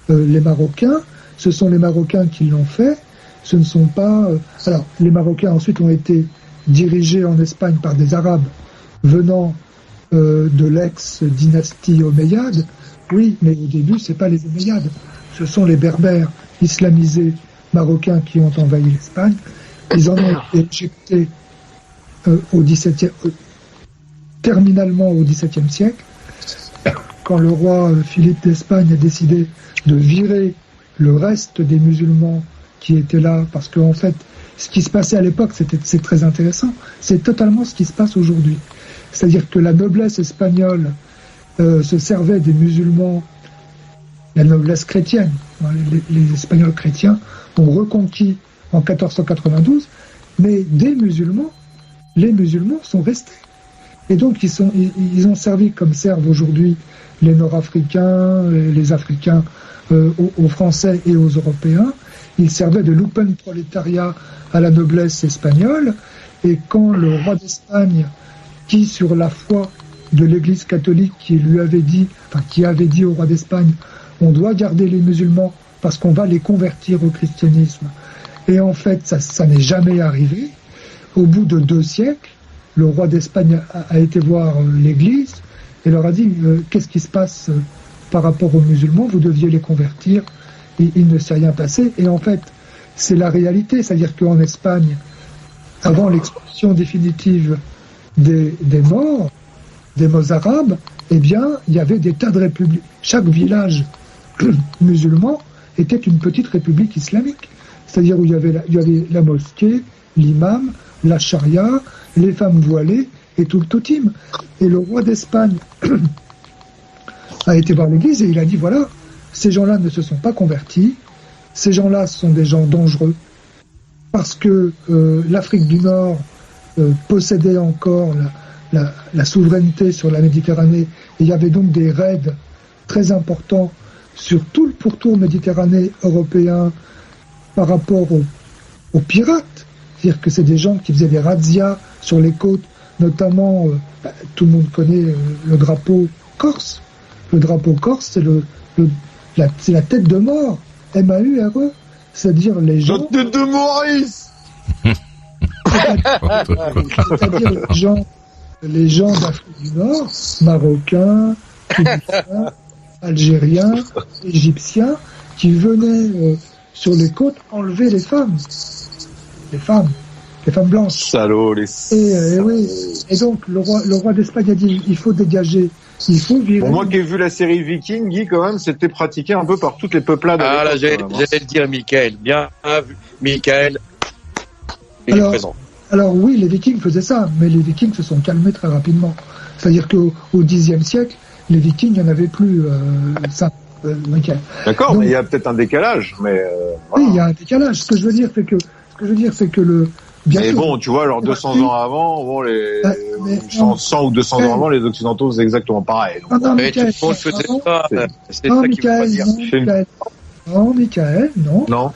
les Marocains, ce sont les Marocains qui l'ont fait. Ce ne sont pas... alors, les Marocains ensuite ont été dirigés en Espagne par des Arabes venant de l'ex-dynastie omeyyade. Oui, mais au début, c'est pas les Omeyyades. Ce sont les Berbères islamisés marocains qui ont envahi l'Espagne. Ils en ont été éjectés terminalement au XVIIe siècle, quand le roi Philippe d'Espagne a décidé de virer le reste des musulmans qui étaient là, parce qu'en fait, ce qui se passait à l'époque, c'est très intéressant. C'est totalement ce qui se passe aujourd'hui. C'est-à-dire que la noblesse espagnole se servait des musulmans, la noblesse chrétienne. Les Espagnols chrétiens ont reconquis en 1492, mais des musulmans, les musulmans sont restés. Et donc ils ont servi comme servent aujourd'hui les Nord-Africains, les Africains aux Français et aux Européens. Ils servaient de lumpenprolétariat à la noblesse espagnole. Et quand le roi d'Espagne, qui sur la foi de l'Église catholique, qui avait dit au roi d'Espagne, on doit garder les musulmans parce qu'on va les convertir au christianisme. Et en fait, ça n'est jamais arrivé. Au bout de 2 siècles, le roi d'Espagne a été voir l'Église et leur a dit qu'est-ce qui se passe par rapport aux musulmans, vous deviez les convertir. Et il ne s'est rien passé. Et en fait, c'est la réalité, c'est-à-dire qu'en Espagne, avant l'expulsion définitive des morts arabes, eh bien, il y avait des tas de républiques. Chaque village musulman était une petite république islamique. C'est-à-dire où il y avait la mosquée, l'imam, la charia, les femmes voilées et tout le totim. Et le roi d'Espagne a été voir l'église et il a dit, voilà, ces gens-là ne se sont pas convertis, ces gens-là sont des gens dangereux, parce que l'Afrique du Nord possédait encore la souveraineté sur la Méditerranée, et il y avait donc des raids très importants sur tout le pourtour méditerranéen européen par rapport aux pirates. C'est-à-dire que c'est des gens qui faisaient des razzias sur les côtes, notamment, tout le monde connaît le drapeau corse. Le drapeau corse, c'est la tête de mort, M-A-U-R-E, c'est-à-dire les gens... La tête de Maurice. C'est-à-dire les gens d'Afrique du Nord, marocains, tunisiens, algériens, égyptiens, qui venaient sur les côtes enlever les femmes blanches. Salauds, oui. Et donc le roi d'Espagne a dit il faut dégager, il faut virer. Pour moi qui ai vu la série Viking, Guy, quand même, c'était pratiqué un peu par toutes les peuplades. Ah là, j'allais le dire, Michael. Bien vu, Michael. Il est présent. Alors oui, les Vikings faisaient ça, mais les Vikings se sont calmés très rapidement. C'est-à-dire qu'au Xe siècle, les Vikings, il n'y en avait plus. D'accord, donc, mais il y a peut-être un décalage. Mais oui, il y a un décalage. Ce que je veux dire, c'est que le. Bien mais sûr, bon, tu vois, alors 200 ans avant, bon, 100 ou 200 ans avant, les Occidentaux faisaient exactement pareil. Donc, mais tout le monde faisait ça. C'est ça qu'il faut pas dire. Non, Michael, non. Non.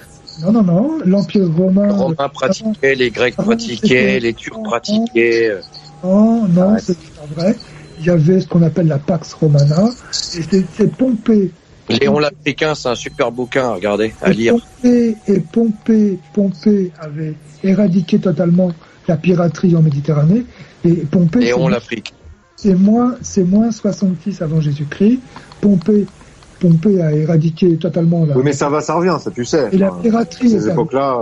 L'Empire romain. Les Romains pratiquaient, les Grecs pratiquaient, les Turcs pratiquaient. Non, c'est pas vrai. Il y avait ce qu'on appelle la Pax Romana, et c'est Pompée. Léon l'Africain, c'est un super bouquin, regardez, à lire. Pompée avait éradiqué totalement la piraterie en Méditerranée, et Pompée. Léon l'Afrique. C'est moins 66 avant Jésus-Christ. Pompée a éradiqué totalement la. Oui, mais ça revient, ça tu sais. Et la piraterie. Ces époques-là.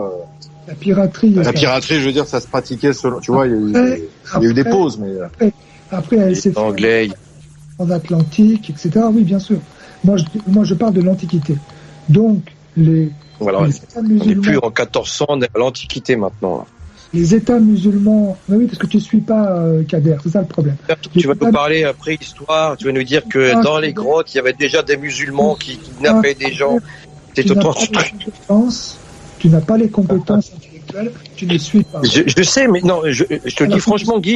La piraterie, je veux dire, ça se pratiquait selon. Tu vois, il y a eu des pauses, mais. Après, elle s'est fait anglais en Atlantique, etc. Oui, bien sûr. Moi, je parle de l'Antiquité. Donc, voilà, on n'est plus en 1400, on est à l'Antiquité maintenant. Les États musulmans... Mais oui, parce que tu ne suis pas Kader, c'est ça le problème. Tu vas nous parler après histoire, tu vas nous dire que dans les grottes, il y avait déjà des musulmans qui kidnappaient des gens. C'est totalement... Tu n'as pas les compétences intellectuelles, tu ne suis pas. Je sais, mais non, je te le dis franchement, Guy,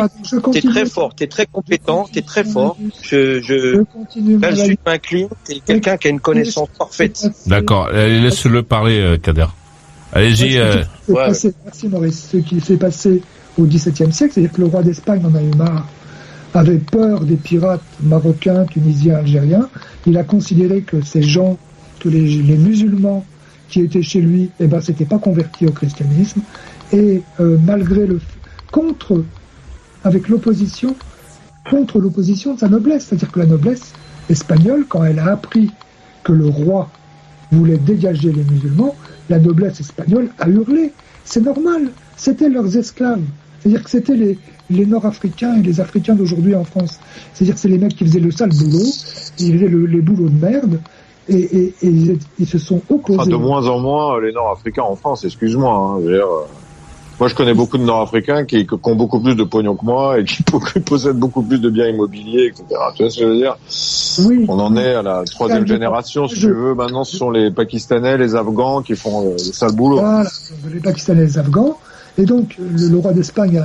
t'es très fort, t'es très compétent, t'es très fort. Là-dessus, je m'incline, t'es quelqu'un qui a une connaissance parfaite. D'accord, laisse-le parler, Kader. Allez-y. Merci Maurice. Ce qui s'est passé au XVIIe siècle, c'est-à-dire que le roi d'Espagne en a eu marre, avait peur des pirates marocains, tunisiens, algériens. Il a considéré que ces gens, que les musulmans qui étaient chez lui, s'étaient pas convertis au christianisme, et malgré contre l'opposition de sa noblesse, c'est-à-dire que la noblesse espagnole, quand elle a appris que le roi voulait dégager les musulmans, la noblesse espagnole a hurlé. C'est normal, c'était leurs esclaves. C'est-à-dire que c'était les Nord-Africains et les Africains d'aujourd'hui en France. C'est-à-dire que c'est les mecs qui faisaient le sale boulot, ils faisaient les boulots de merde, et ils se sont opposés. De moins en moins les Nord-Africains en France, excuse-moi. Moi, je connais beaucoup de Nord-Africains qui ont beaucoup plus de pognon que moi et qui possèdent beaucoup plus de biens immobiliers, etc. Tu vois ce que je veux dire? Oui. On en est à la troisième génération, si tu veux. Maintenant, ce sont les Pakistanais, les Afghans qui font le sale boulot. Voilà, les Pakistanais, les Afghans. Et donc, le roi d'Espagne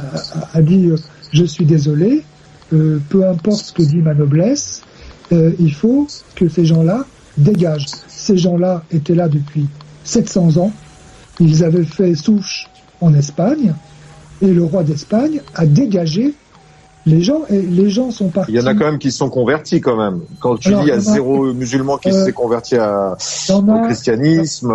a dit je suis désolé, peu importe ce que dit ma noblesse, il faut que ces gens-là dégagent. Ces gens-là étaient là depuis 700 ans. Ils avaient fait souche en Espagne, et le roi d'Espagne a dégagé les gens, et les gens sont partis. Il y en a quand même qui se sont convertis quand même. Quand tu dis il y a zéro musulman qui s'est converti au christianisme,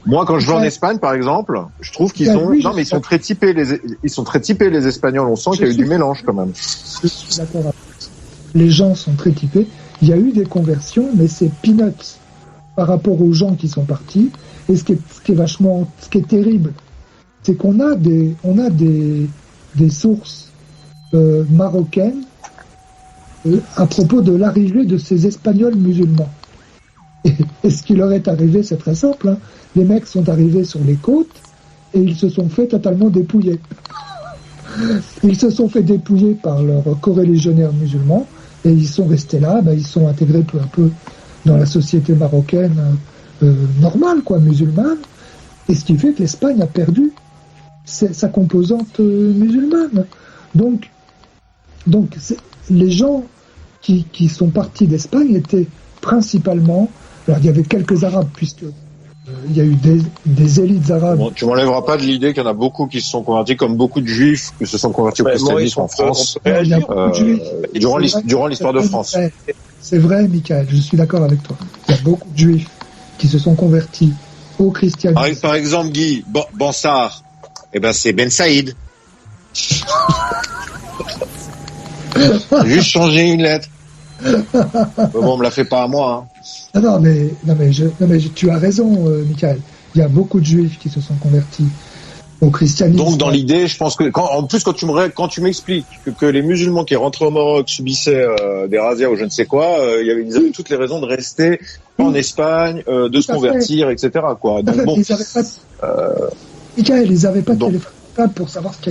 moi quand je vais en Espagne par exemple, je trouve qu'ils mais ils sont très typés les Espagnols, on sent qu'il y a eu du mélange quand même. Je suis d'accord. Les gens sont très typés, il y a eu des conversions, mais c'est peanuts par rapport aux gens qui sont partis. Et ce qui est terrible, c'est qu'on a des sources marocaines à propos de l'arrivée de ces Espagnols musulmans. Et ce qui leur est arrivé, c'est très simple. Hein. Les mecs sont arrivés sur les côtes et ils se sont fait totalement dépouiller. Ils se sont fait dépouiller par leurs coreligionnaires musulmans et ils sont restés là. Ils sont intégrés peu à peu dans la société marocaine normale, musulmane, et ce qui fait que l'Espagne a perdu sa composante musulmane. Donc les gens qui sont partis d'Espagne étaient principalement, alors il y avait quelques Arabes, puisque il y a eu des élites arabes. Bon, tu m'enlèveras pas de l'idée qu'il y en a beaucoup qui se sont convertis, comme beaucoup de juifs qui se sont convertis au christianisme en France durant l'histoire de France. C'est vrai, Michael, je suis d'accord avec toi. Il y a beaucoup de juifs qui se sont convertis au christianisme. Par exemple, Guy, Bansard, c'est Ben Saïd. Juste changer une lettre. Bon, on me la fait pas à moi. Hein. Non, mais tu as raison, Michael. Il y a beaucoup de juifs qui se sont convertis au christianisme. Donc, dans l'idée, je pense que, quand tu m'expliques que les musulmans qui rentraient au Maroc subissaient des razzias ou je ne sais quoi, ils avaient toutes les raisons de rester en Espagne, de se convertir, etc. Quoi. Donc, bon. Michael, ils n'avaient pas de téléphone pour savoir ce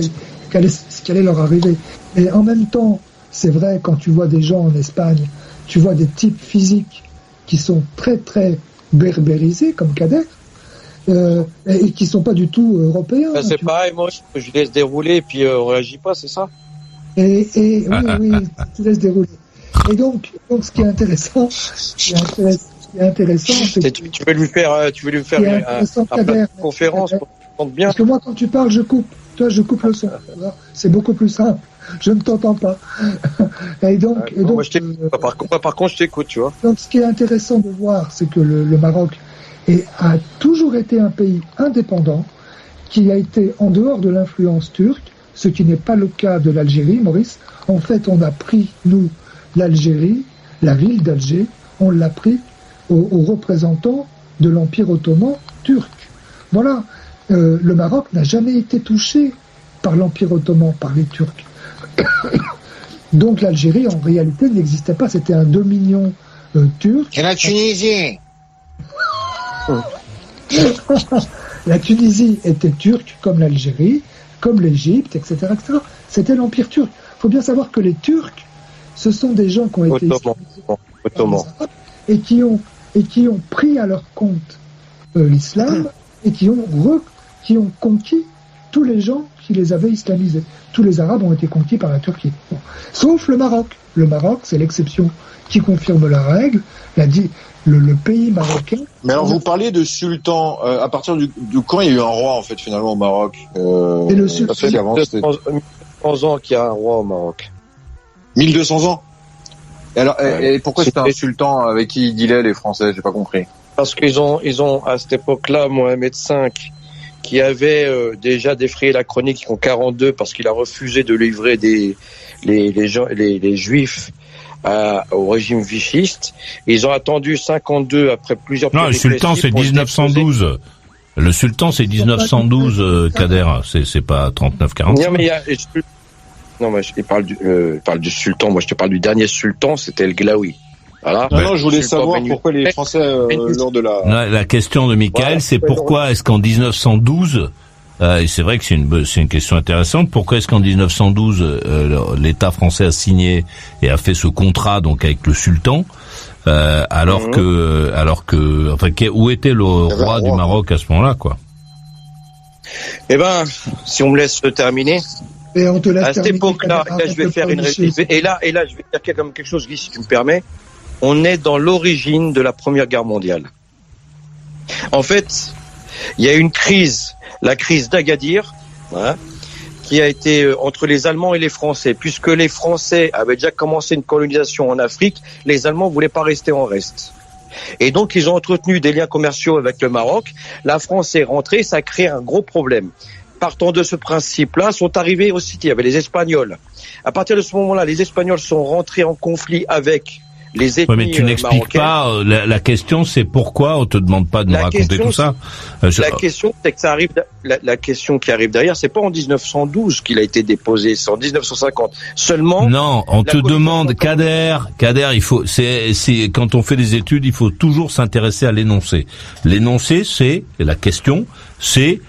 qui allait leur arriver. Mais en même temps, c'est vrai, quand tu vois des gens en Espagne, tu vois des types physiques qui sont très très berbérisés, comme Kader, et qui sont pas du tout européens. C'est pareil, moi, je laisse dérouler et puis on réagit pas, c'est ça? Oui, tu laisses dérouler. Et donc, ce qui est intéressant, c'est que tu veux lui faire une conférence pour qu'on bien. Parce que moi, quand tu parles, je coupe. Toi, je coupe le son. C'est beaucoup plus simple. Je ne t'entends pas. Et donc, par contre, je t'écoute, tu vois. Donc, ce qui est intéressant de voir, c'est que le Maroc a toujours été un pays indépendant qui a été en dehors de l'influence turque, ce qui n'est pas le cas de l'Algérie, Maurice. En fait, on a pris, nous, l'Algérie, la ville d'Alger, on l'a pris aux représentants de l'Empire ottoman turc. Voilà. Le Maroc n'a jamais été touché par l'Empire ottoman, par les Turcs. Donc l'Algérie, en réalité, n'existait pas. C'était un dominion turc. Et la Tunisie La Tunisie était turque comme l'Algérie, comme l'Égypte, etc., etc. C'était l'Empire turc. Il faut bien savoir que les Turcs, ce sont des gens qui ont été ottomans et qui ont pris à leur compte l'islam et qui ont conquis tous les gens qui les avaient islamisés. Tous les Arabes ont été conquis par la Turquie. Bon. Sauf le Maroc. Le Maroc, c'est l'exception qui confirme la règle. Le pays marocain... Mais alors, vous parliez de sultan. À partir de quand il y a eu un roi, en fait, finalement, au Maroc Et le sultan... Ça fait 1200 ans qu'il y a un roi au Maroc. 1200 ans. Et alors, et pourquoi c'était un sultan avec qui ils dealaient, les Français? J'ai pas compris. Parce qu'ils ont à cette époque-là, Mohamed V, qui avait déjà défrayé la chronique en 42 parce qu'il a refusé de livrer les Juifs au régime vichiste. Ils ont attendu 52 après plusieurs. Non, le sultan c'est 1912. Le sultan c'est 1912, Kader. C'est pas 39-40. Non mais il parle du sultan. Moi je te parle du dernier sultan, c'était El Glaoui. Voilà. Non, je voulais savoir pourquoi les Français, lors de la question de Michael, c'est pourquoi est-ce qu'en 1912, et c'est vrai que c'est une question intéressante, pourquoi est-ce qu'en 1912, l'État français a signé et a fait ce contrat, donc, avec le sultan, alors que, enfin, où était le roi du Maroc à ce moment-là, quoi? Eh ben, si on me laisse terminer. Et on te laisse à cette époque-là, je vais faire une réflexion. Et là, je vais dire comme quelque chose, Guy, si tu me permets. On est dans l'origine de la Première Guerre mondiale. En fait, il y a une crise, la crise d'Agadir, hein, qui a été entre les Allemands et les Français. Puisque les Français avaient déjà commencé une colonisation en Afrique, les Allemands voulaient pas rester en reste. Et donc, ils ont entretenu des liens commerciaux avec le Maroc. La France est rentrée, ça a créé un gros problème. Partant de ce principe-là, sont arrivés aussi, il y avait les Espagnols. À partir de ce moment-là, les Espagnols sont rentrés en conflit avec les ethnies mais tu n'expliques pas, la question c'est pourquoi, on te demande pas de nous raconter tout ça. La question c'est que ça arrive, la question qui arrive derrière, c'est pas en 1912 qu'il a été déposé, c'est en 1950. Seulement. Non, on te demande, Kader, il faut, c'est, quand on fait des études, il faut toujours s'intéresser à l'énoncé. L'énoncé, c'est, la question, c'est,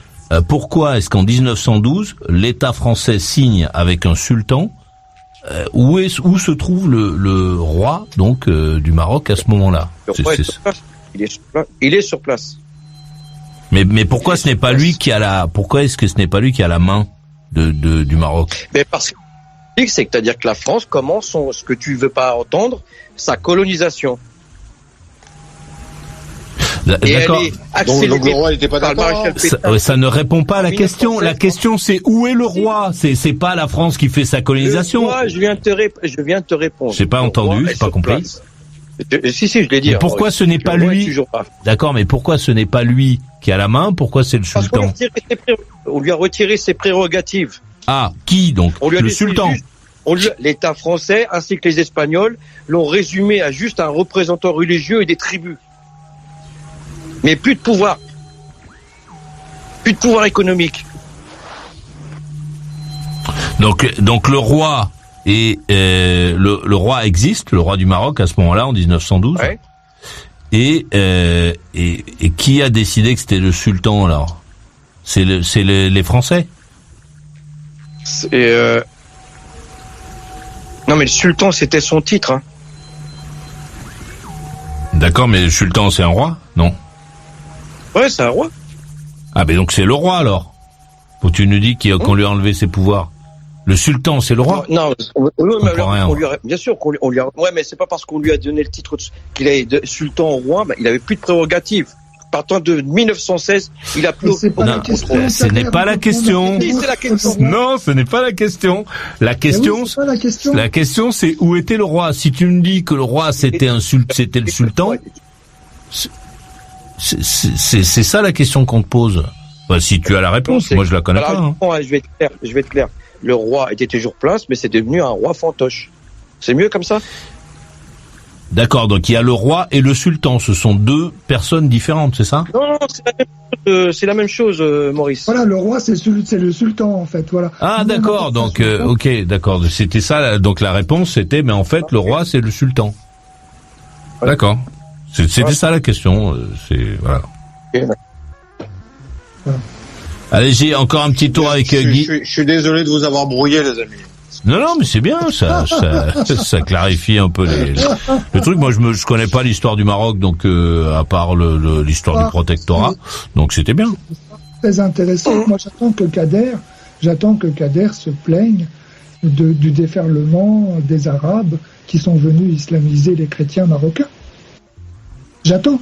pourquoi est-ce qu'en 1912, l'État français signe avec un sultan, où se trouve le roi donc du Maroc à ce moment-là? Il est sur place. Mais pourquoi ce n'est pas lui qui a pourquoi est-ce que ce n'est pas lui qui a la main du Maroc? Mais parce que c'est-à-dire que la France commence ce que tu veux pas entendre, sa colonisation. D'accord. Donc le roi n'était pas d'accord. Ça ne répond pas à la question. La question, c'est où est le roi? C'est pas la France qui fait sa colonisation. Je viens de te répondre. J'ai pas entendu, j'ai pas compris. Si, je l'ai dit. Mais pourquoi ce n'est pas lui? D'accord, mais pourquoi ce n'est pas lui qui a la main? Pourquoi c'est le sultan? On lui a retiré ses prérogatives. Ah, qui donc? Le sultan. L'État français ainsi que les Espagnols l'ont résumé à juste un représentant religieux et des tribus. Mais plus de pouvoir. Plus de pouvoir économique. Donc le roi et le roi existe, le roi du Maroc à ce moment-là en 1912. Ouais. Et qui a décidé que c'était le sultan alors? C'est les Français. Non mais le sultan c'était son titre. Hein. D'accord, mais le sultan c'est un roi, non? Ouais, c'est un roi. Ah ben donc c'est le roi alors. Faut que tu nous dis qu'on lui a enlevé ses pouvoirs. Le sultan c'est le roi? Non, bien sûr qu'on lui a. Ouais, mais c'est pas parce qu'on lui a donné le titre qu'il est de sultan au roi, il avait plus de prérogatives. Partant de 1916, il a plus. Ce n'est pas la question. Si, c'est la question. Non, ce n'est pas la question. La question, c'est où était le roi. Si tu me dis que le roi c'était le sultan, c'est ça la question qu'on te pose. Bah, si tu as la réponse, moi je la connais pas. Hein. Je vais être clair. Le roi était toujours place, mais c'est devenu un roi fantoche. C'est mieux comme ça? D'accord, donc il y a le roi et le sultan, ce sont deux personnes différentes, c'est ça? Non, c'est la même chose, Maurice. Voilà, le roi c'est le sultan en fait, voilà. Ah d'accord, donc ok, d'accord, c'était ça, donc la réponse c'était, mais en fait le roi c'est le sultan. Ouais. D'accord, c'était ça la question, voilà. Okay. Allez, j'ai encore un petit tour avec Guy. Je suis désolé de vous avoir brouillé, les amis. Non, mais c'est bien, ça clarifie un peu le truc. Moi, je connais pas l'histoire du Maroc, donc à part l'histoire du protectorat, donc c'était bien. Très intéressant. Moi, j'attends que Kader se plaigne du déferlement des Arabes qui sont venus islamiser les chrétiens marocains. J'attends.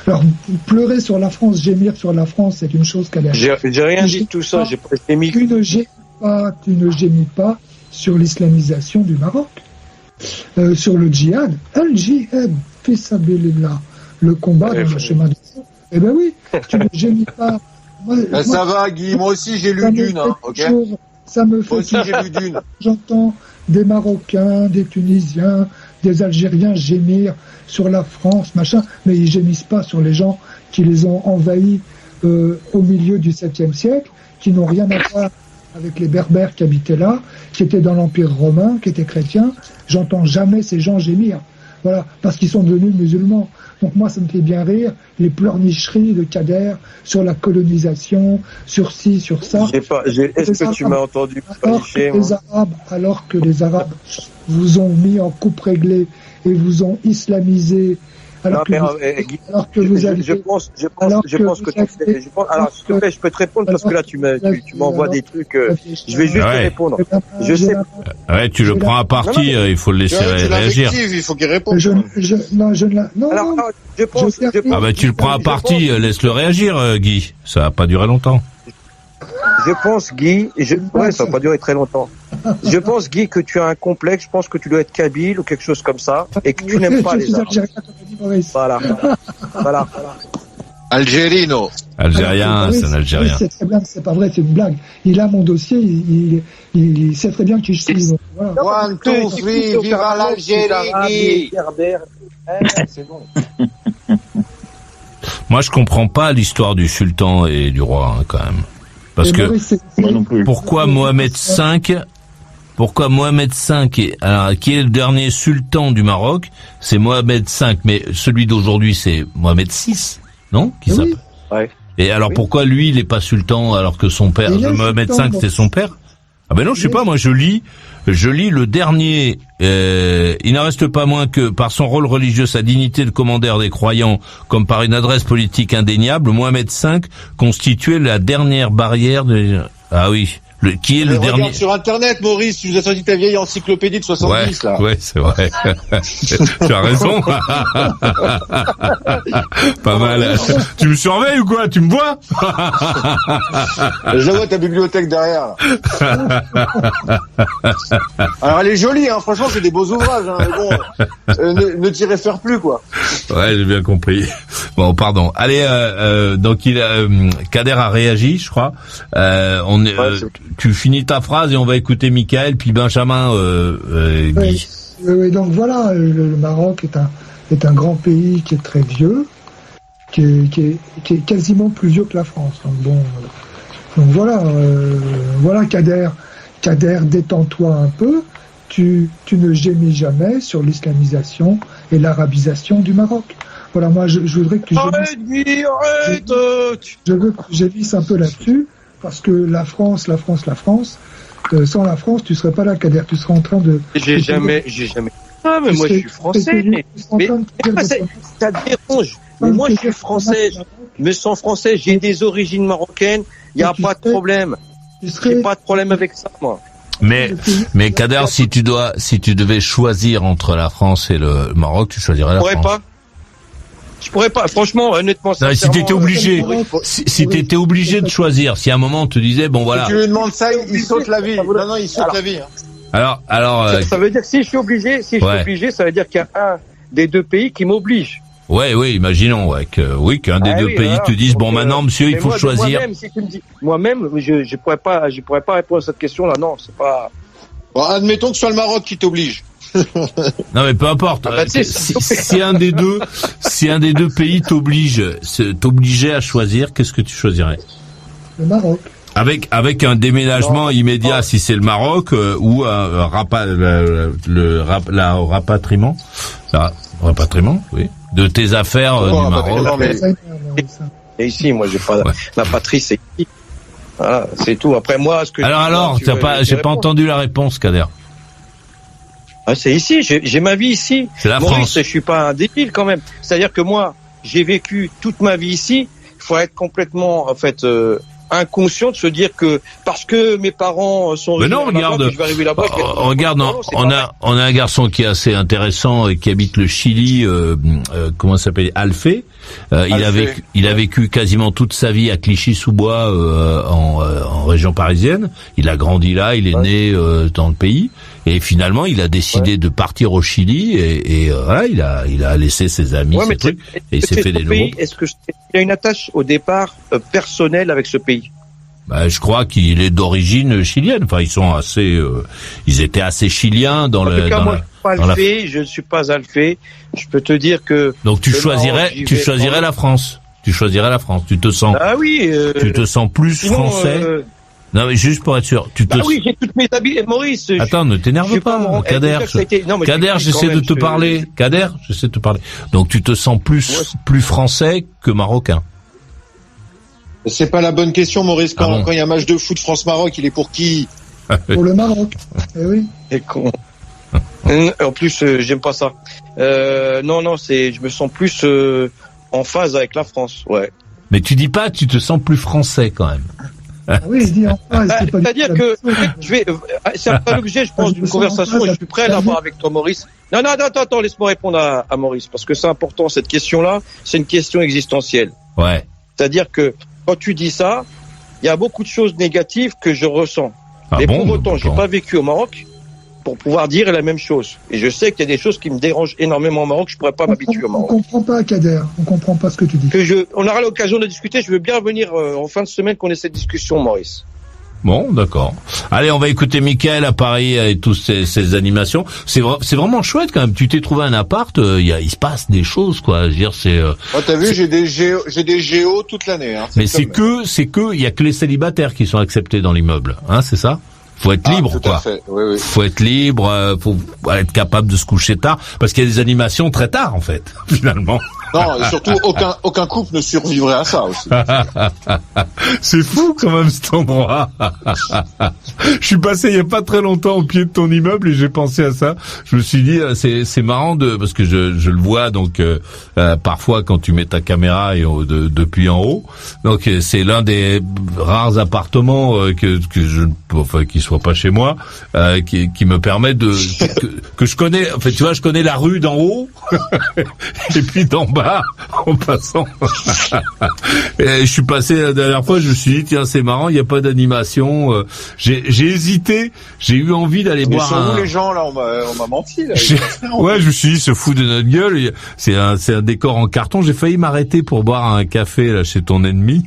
Alors, pleurer sur la France, gémir sur la France, c'est une chose, Kader. J'ai rien dit de tout ça. J'ai pas gémi. Tu ne gémis pas sur l'islamisation du Maroc, sur le djihad, al-jihad, fi sabilillah, le combat dans le chemin de Dieu. Eh ben oui, tu ne gémis pas. Ça va, Guy, moi aussi j'ai lu Dune, ok. Ça me fait. Moi aussi j'ai lu Dune. J'entends des Marocains, des Tunisiens, des Algériens gémir sur la France, machin, mais ils gémissent pas sur les gens qui les ont envahis au milieu du 7e siècle, qui n'ont rien à voir avec les Berbères qui habitaient là, qui étaient dans l'Empire romain, qui étaient chrétiens. J'entends jamais ces gens gémir. Voilà, parce qu'ils sont devenus musulmans. Donc moi, ça me fait bien rire, les pleurnicheries de Kader sur la colonisation, sur ci, sur ça. Est-ce que tu m'as entendu pleurnicher, alors que les Arabes vous ont mis en coupe réglée et vous ont islamisé. Alors que vous avez. Je pense que tu fais. Alors, s'il te plaît, je peux te répondre parce que là, tu m'envoies des trucs. Je vais juste te répondre. Je sais. Ouais, tu le prends à partie. Il faut le laisser réagir. Il faut qu'il réponde. Non. Alors, je pense. Ah bah tu le prends à partie. Laisse-le réagir, Guy. Ça va pas durer longtemps. Je pense, Guy, ça va pas durer très longtemps. Je pense, Guy, que tu as un complexe. Je pense que tu dois être kabyle ou quelque chose comme ça, et que tu n'aimes pas les Arabes. Voilà. Algérino. Algérien, c'est un Algérien. C'est très bien, c'est pas vrai, c'est une blague. Il a mon dossier, il sait très bien qui je suis. Voilà. 1, 2, 3, viva l'Algérie. C'est bon. Moi, je comprends pas l'histoire du sultan et du roi, quand même. Parce que, pourquoi Mohamed V, alors, qui est le dernier sultan du Maroc, c'est Mohamed V, mais celui d'aujourd'hui, c'est Mohamed VI, non? Ouais. Et alors, pourquoi lui, il est pas sultan, alors que son père, Mohamed V, c'était son père? Ah ben non, je sais pas, moi, je lis le dernier, il n'en reste pas moins que, par son rôle religieux, sa dignité de commandeur des croyants, comme par une adresse politique indéniable, Mohamed V constituait la dernière barrière de... Ah oui, Qui est le dernier? Regarde sur Internet, Maurice, tu nous as sorti ta vieille encyclopédie de 70, là. Ouais, c'est vrai. Tu as raison. Pas mal. Tu me surveilles ou quoi? Tu me vois? Je vois ta bibliothèque derrière, là. Alors, elle est jolie, hein. Franchement, c'est des beaux ouvrages, hein. Mais bon, ne t'y réfère plus, quoi. Ouais, j'ai bien compris. Bon, pardon. Allez, donc Kader a réagi, je crois. Tu finis ta phrase et on va écouter Michael puis Benjamin Guy. Oui, donc voilà, le Maroc est un grand pays qui est très vieux, qui est quasiment plus vieux que la France. Donc bon, donc voilà Kader, détends-toi un peu. Tu ne gémis jamais sur l'islamisation et l'arabisation du Maroc. Voilà, moi je voudrais que tu je veux que tu gémisses un peu là-dessus, parce que la France, sans la France, tu serais pas là, Kader, tu serais en train de... J'ai jamais... Ah, mais moi je suis français, mais ça dérange. Mais moi je suis français, mais sans français, j'ai des origines marocaines, il n'y a pas de problème. J'ai pas de problème avec ça, moi. Mais Kader, si tu devais choisir entre la France et le Maroc, tu choisirais la France. Je pourrais pas, franchement, honnêtement, non, si t'étais obligé, si t'étais obligé de choisir, si à un moment on te disait, bon voilà. Si tu lui demandes ça, il saute la vie. Non, il saute la vie. Alors. Ça veut dire que si je suis obligé, ça veut dire qu'il y a un des deux pays qui m'oblige. Oui, imaginons, qu'un des deux pays te dise, bon, maintenant, monsieur, il faut choisir. Moi-même, je pourrais pas répondre à cette question-là, non, c'est pas. Bon, admettons que ce soit le Maroc qui t'oblige. Non, mais peu importe. Si un des deux pays t'obligeait à choisir, qu'est-ce que tu choisirais? Le Maroc. Avec un déménagement immédiat, si c'est le Maroc, ou rapatriement, oui, de tes affaires du Maroc. Et ici, moi, j'ai pas la patrie, c'est ici. Voilà, c'est tout. Après moi, j'ai pas entendu la réponse, Kader. Ah, c'est ici, j'ai ma vie ici. C'est la Maurice, France. Je suis pas un débile quand même. C'est-à-dire que moi, j'ai vécu toute ma vie ici. Il faut être complètement, inconscient de se dire que parce que mes parents sont mais non, regarde, je vais arriver là-bas. Regarde, on a un garçon qui est assez intéressant et qui habite le Chili. Comment ça s'appelle? Alphée. Il a vécu quasiment toute sa vie à Clichy-sous-Bois en région parisienne. Il a grandi là, il est né dans le pays. Et finalement, il a décidé de partir au Chili et voilà, il a laissé ses amis, ses trucs, et il s'est fait des nouveaux. Est-ce qu'il y a une attache au départ personnelle avec ce pays? Je crois qu'il est d'origine chilienne. Enfin, ils étaient assez chiliens dans le. En tout cas, moi, je ne suis pas alphée. Je peux te dire que. Donc tu choisirais la France. Tu choisirais la France. Tu te sens. Ah oui. Tu te sens plus français. Non, mais juste pour être sûr, oui, j'ai toutes mes habits. Maurice. Attends, ne t'énerve pas, Kader. Kader, j'essaie de te parler. Kader, j'essaie de te parler. Donc tu te sens plus français que marocain. C'est pas la bonne question, Maurice. Quand il y a un match de foot France-Maroc, il est pour qui? Pour le Maroc. Eh oui. C'est con. En plus, j'aime pas ça. Non, je me sens plus en phase avec la France, ouais. Mais tu dis pas, tu te sens plus français quand même. Ah oui, il dit en phase. C'est-à-dire que c'est pas l'objet, je pense, d'une conversation et je suis prêt à l'avoir avec toi, Maurice. Non, attends, laisse-moi répondre à Maurice, parce que c'est important, cette question-là, c'est une question existentielle. Ouais. C'est-à-dire que quand tu dis ça, il y a beaucoup de choses négatives que je ressens. Mais pour autant, j'ai pas vécu au Maroc pour pouvoir dire la même chose. Et je sais qu'il y a des choses qui me dérangent énormément au Maroc, je pourrais pas m'habituer au Maroc. On comprend pas, Kader. On comprend pas ce que tu dis. On aura l'occasion de discuter. Je veux bien venir en fin de semaine qu'on ait cette discussion, Maurice. Bon, d'accord. Allez, on va écouter Michael à Paris et toutes ces animations. C'est vraiment chouette quand même. Tu t'es trouvé un appart, il se passe des choses, quoi. Je veux dire, c'est. T'as vu, j'ai des géos toute l'année. Hein, mais c'est que il y a que les célibataires qui sont acceptés dans l'immeuble, hein, c'est ça? Faut être libre, quoi. Oui. Faut être libre, faut être capable de se coucher tard, parce qu'il y a des animations très tard, en fait, finalement. Non, et surtout, aucun couple ne survivrait à ça aussi. C'est fou quand même cet endroit. Je suis passé il y a pas très longtemps au pied de ton immeuble et j'ai pensé à ça. Je me suis dit c'est marrant parce que je le vois donc parfois quand tu mets ta caméra depuis en haut. Donc c'est l'un des rares appartements qui soit pas chez moi qui me permet que je connais. En fait, tu vois, je connais la rue d'en haut et puis d'en bas en passant. Et je suis passé la dernière fois, je me suis dit tiens c'est marrant, il n'y a pas d'animation. J'ai hésité, j'ai eu envie d'aller boire un... Mais les gens là, on m'a menti là. Ouais, je me suis dit se fout de notre gueule. C'est un décor en carton. J'ai failli m'arrêter pour boire un café là chez ton ennemi.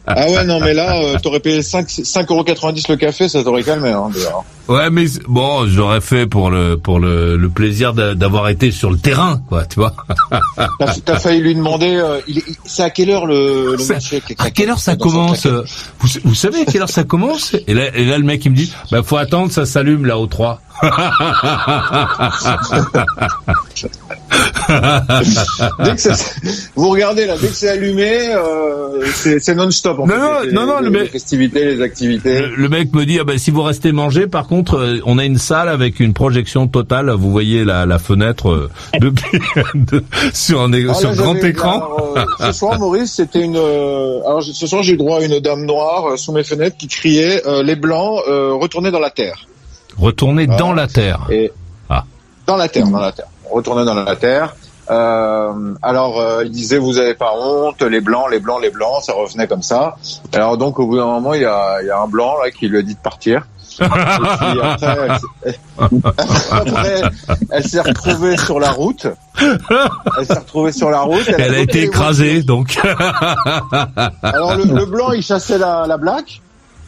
Ah ouais non mais là t'aurais payé 5,90€ le café, ça t'aurait calmé hein, d'ailleurs. Ouais mais bon j'aurais fait pour le plaisir d'avoir été sur le terrain quoi tu vois. T'as failli lui demander c'est à quelle heure le match à quelle heure ça commence vous savez à quelle heure ça commence et là le mec il me dit bah faut attendre ça s'allume là au 3. Vous regardez là, dès que c'est allumé, c'est non-stop. Non, les festivités, les activités. Le mec me dit si vous restez manger, par contre, on a une salle avec une projection totale. Vous voyez la fenêtre sur grand écran. Ce soir, Maurice, c'était ce soir, j'ai eu droit à une dame noire sous mes fenêtres qui criait les blancs retournez dans la terre. Retourner dans la terre. Dans la terre. Retourner dans la terre. Alors, il disait, vous avez pas honte, les blancs, ça revenait comme ça. Alors donc, au bout d'un moment, il y a un blanc là qui lui a dit de partir. Et puis après, elle s'est retrouvée sur la route. Elle a été écrasée, donc. Alors le blanc, il chassait la black.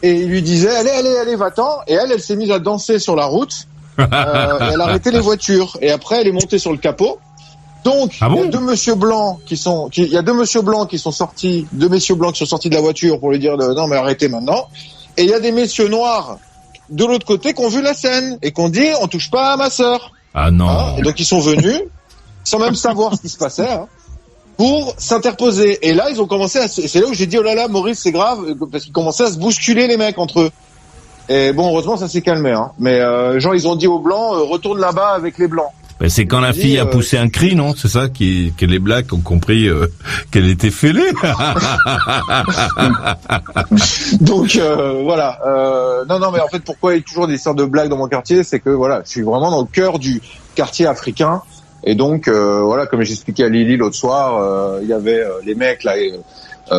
Et il lui disait, allez, va-t'en. Et elle s'est mise à danser sur la route. Elle a arrêté les voitures. Et après, elle est montée sur le capot. Donc, il y a deux messieurs blancs qui sont sortis de la voiture pour lui dire, non, mais arrêtez maintenant. Et il y a des messieurs noirs de l'autre côté qui ont vu la scène et qui ont dit, on touche pas à ma sœur. Ah non. Et donc, ils sont venus, sans même savoir ce qui se passait, pour s'interposer. Et là, ils ont commencé c'est là où j'ai dit, oh là là, Maurice, c'est grave, parce qu'ils commençaient à se bousculer, les mecs, entre eux. Et bon, heureusement, ça s'est calmé, Mais, genre, ils ont dit aux blancs, retourne là-bas avec les blancs. Ben, c'est quand la fille a poussé un cri, non? C'est ça que les blacks ont compris, qu'elle était fêlée. Donc, voilà. Non, mais en fait, pourquoi il y a toujours des sortes de blagues dans mon quartier? C'est que, voilà, je suis vraiment dans le cœur du quartier africain. Et donc, voilà, comme j'expliquais à Lily l'autre soir, il y avait les mecs là,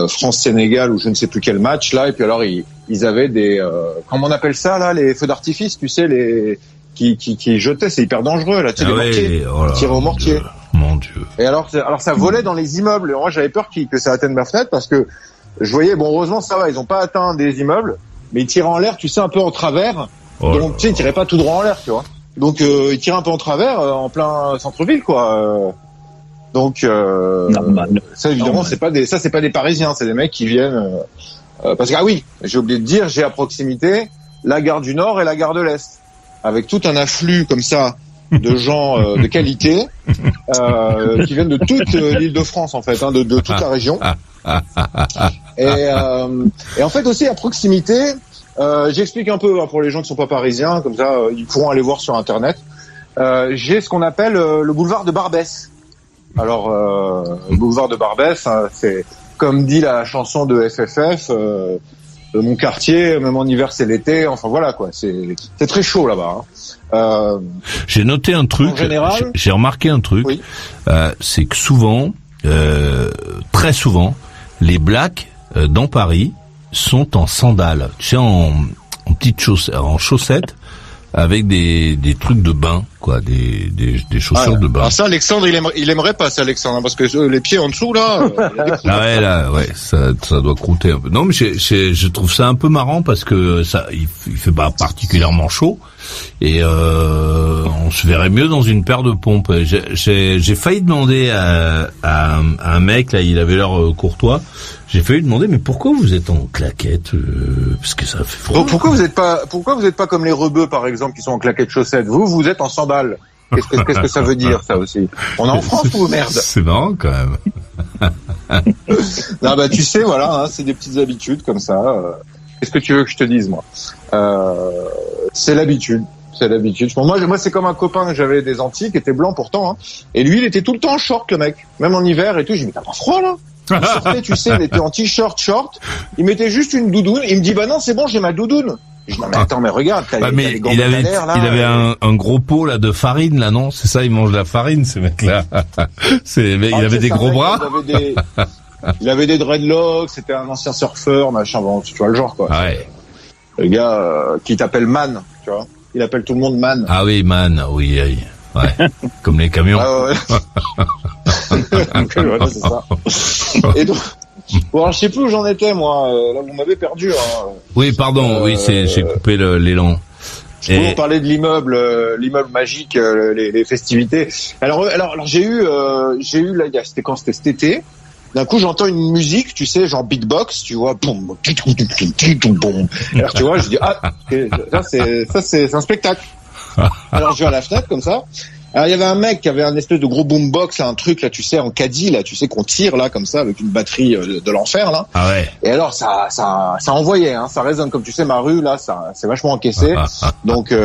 France-Sénégal ou je ne sais plus quel match là, et puis alors ils avaient des, comment on appelle ça là, les feux d'artifice, tu sais, les qui jetaient, c'est hyper dangereux là, tu sais, les mortiers, tirés au mortier. Mon Dieu. Et alors ça volait dans les immeubles. Et moi j'avais peur que ça atteigne ma fenêtre parce que je voyais, bon heureusement ça va, ils ont pas atteint des immeubles, mais ils tiraient en l'air, tu sais, un peu en travers. Donc tu sais, ils tiraient pas tout droit en l'air, tu vois. Donc il tire un peu en travers en plein centre-ville quoi. Donc ça évidemment c'est pas des Parisiens, c'est des mecs qui viennent parce que oui, j'ai oublié de dire, j'ai à proximité la gare du Nord et la gare de l'Est avec tout un afflux comme ça de gens de qualité qui viennent de toute l'Île-de-France en fait, de toute la région. Et en fait aussi à proximité, j'explique un peu pour les gens qui sont pas parisiens, comme ça ils pourront aller voir sur internet. J'ai ce qu'on appelle le boulevard de Barbès. Alors le boulevard de Barbès, c'est comme dit la chanson de FFF, mon quartier, même en hiver c'est l'été. Enfin voilà quoi, c'est très chaud là-bas. J'ai noté un truc. En général, j'ai remarqué un truc. Oui. C'est que souvent, très souvent, les blacks dans Paris sont en sandales, tu sais, en petites chaussettes, avec des trucs de bain, quoi, des chaussures de bain. Alors ça, Alexandre, il aimerait pas ça, Alexandre, parce que les pieds en dessous là. Ouais, ça doit croûter un peu. Non, mais je trouve ça un peu marrant parce que il fait pas particulièrement chaud et on se verrait mieux dans une paire de pompes. J'ai failli demander à un mec là, il avait l'air courtois. J'ai failli demander, mais pourquoi vous êtes en claquettes parce que ça fait froid. Donc pourquoi vous êtes pas comme les rebeux par exemple qui sont en claquettes chaussettes. Vous êtes en sandales. Qu'est-ce que ça veut dire, ça aussi? On est en France ou merde? C'est marrant, quand même. Non, bah, tu sais, voilà, hein, c'est des petites habitudes comme ça. Qu'est-ce que tu veux que je te dise, moi? C'est l'habitude. C'est l'habitude. Moi, c'est comme un copain que j'avais des Antilles qui était blanc pourtant, hein. Et lui, il était tout le temps en short, le mec. Même en hiver et tout. J'ai dit, mais t'as pas froid, là? Il sortait, tu sais, il était en t-shirt, short. Il mettait juste une doudoune. Il me dit, bah non, c'est bon, j'ai ma doudoune. Je dis, non, mais attends, mais regarde, t'as les gants de l'air, là. Il avait un gros pot, là, de farine, là, non? C'est ça, il mange de la farine, ce mec-là. Il avait des gros bras. Il avait des dreadlocks, c'était un ancien surfeur, machin, bon, tu vois le genre, quoi. Ouais. Le gars, qui t'appelle Man, tu vois. Il appelle tout le monde Man. Ah oui, Man, oui, oui. Ouais. Comme les camions. Ah ouais. Voilà, c'est ça. Et donc, bon, alors, je sais plus où j'en étais, moi. Là, vous m'avez perdu, hein. Oui, pardon, oui, j'ai coupé l'élan. On parlait de l'immeuble magique, les festivités. Alors, j'ai eu là, c'était quand? C'était cet été. D'un coup, j'entends une musique, tu sais, genre beatbox, tu vois, boum, boum. Alors, tu vois, je dis, ça, c'est un spectacle. Alors, je vais à la fenêtre, comme ça. Alors, il y avait un mec qui avait un espèce de gros boombox, un truc, là, tu sais, en caddie, là, tu sais, qu'on tire, là, comme ça, avec une batterie de l'enfer, là. Ah ouais. Et alors, ça envoyait, hein, ça résonne, comme tu sais, ma rue, là, c'est vachement encaissé. Donc, et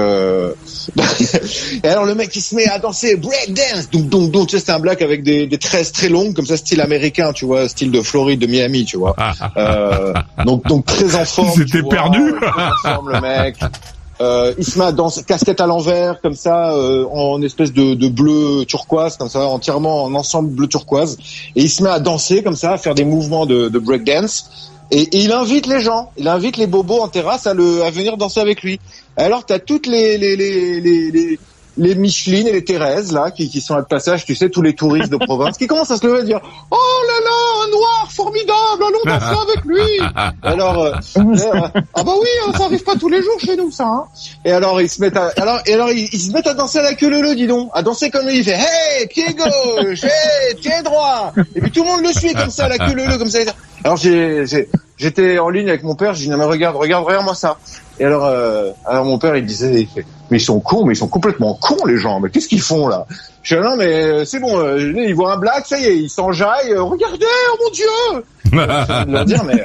alors, le mec, il se met à danser breakdance, donc, tu sais, c'était un black avec des tresses très longues, comme ça, style américain, tu vois, style de Floride, de Miami, tu vois. Donc, très en forme. C'était perdu. Très en forme, le mec. Il se met à danser, casquette à l'envers, comme ça, en espèce de bleu turquoise, comme ça, entièrement en ensemble bleu turquoise. Et il se met à danser, comme ça, à faire des mouvements de breakdance. Et il invite les gens, il invite les bobos en terrasse à venir danser avec lui. Alors, t'as toutes les Micheline et les Thérèse, là, qui sont là de passage, tu sais, tous les touristes de province, qui commencent à se lever et dire, oh là là, un noir formidable, allons danser avec lui. Alors, ah bah oui, ça arrive pas tous les jours chez nous, ça, hein. Et alors, ils se mettent à danser à la queue leu, dis donc, à danser comme lui, il fait, hey, pied gauche, hey, pied droit. Et puis tout le monde le suit comme ça, à la queue leu, comme ça. Alors, j'étais en ligne avec mon père, je dis, non mais regarde-moi ça. Et alors mon père, il disait, mais ils sont cons, mais ils sont complètement cons, les gens. Mais qu'est-ce qu'ils font, là? Je dis, non, mais c'est bon, ils voient un black, ça y est, ils s'enjaillent, regardez, oh mon Dieu! Je leur dire, mais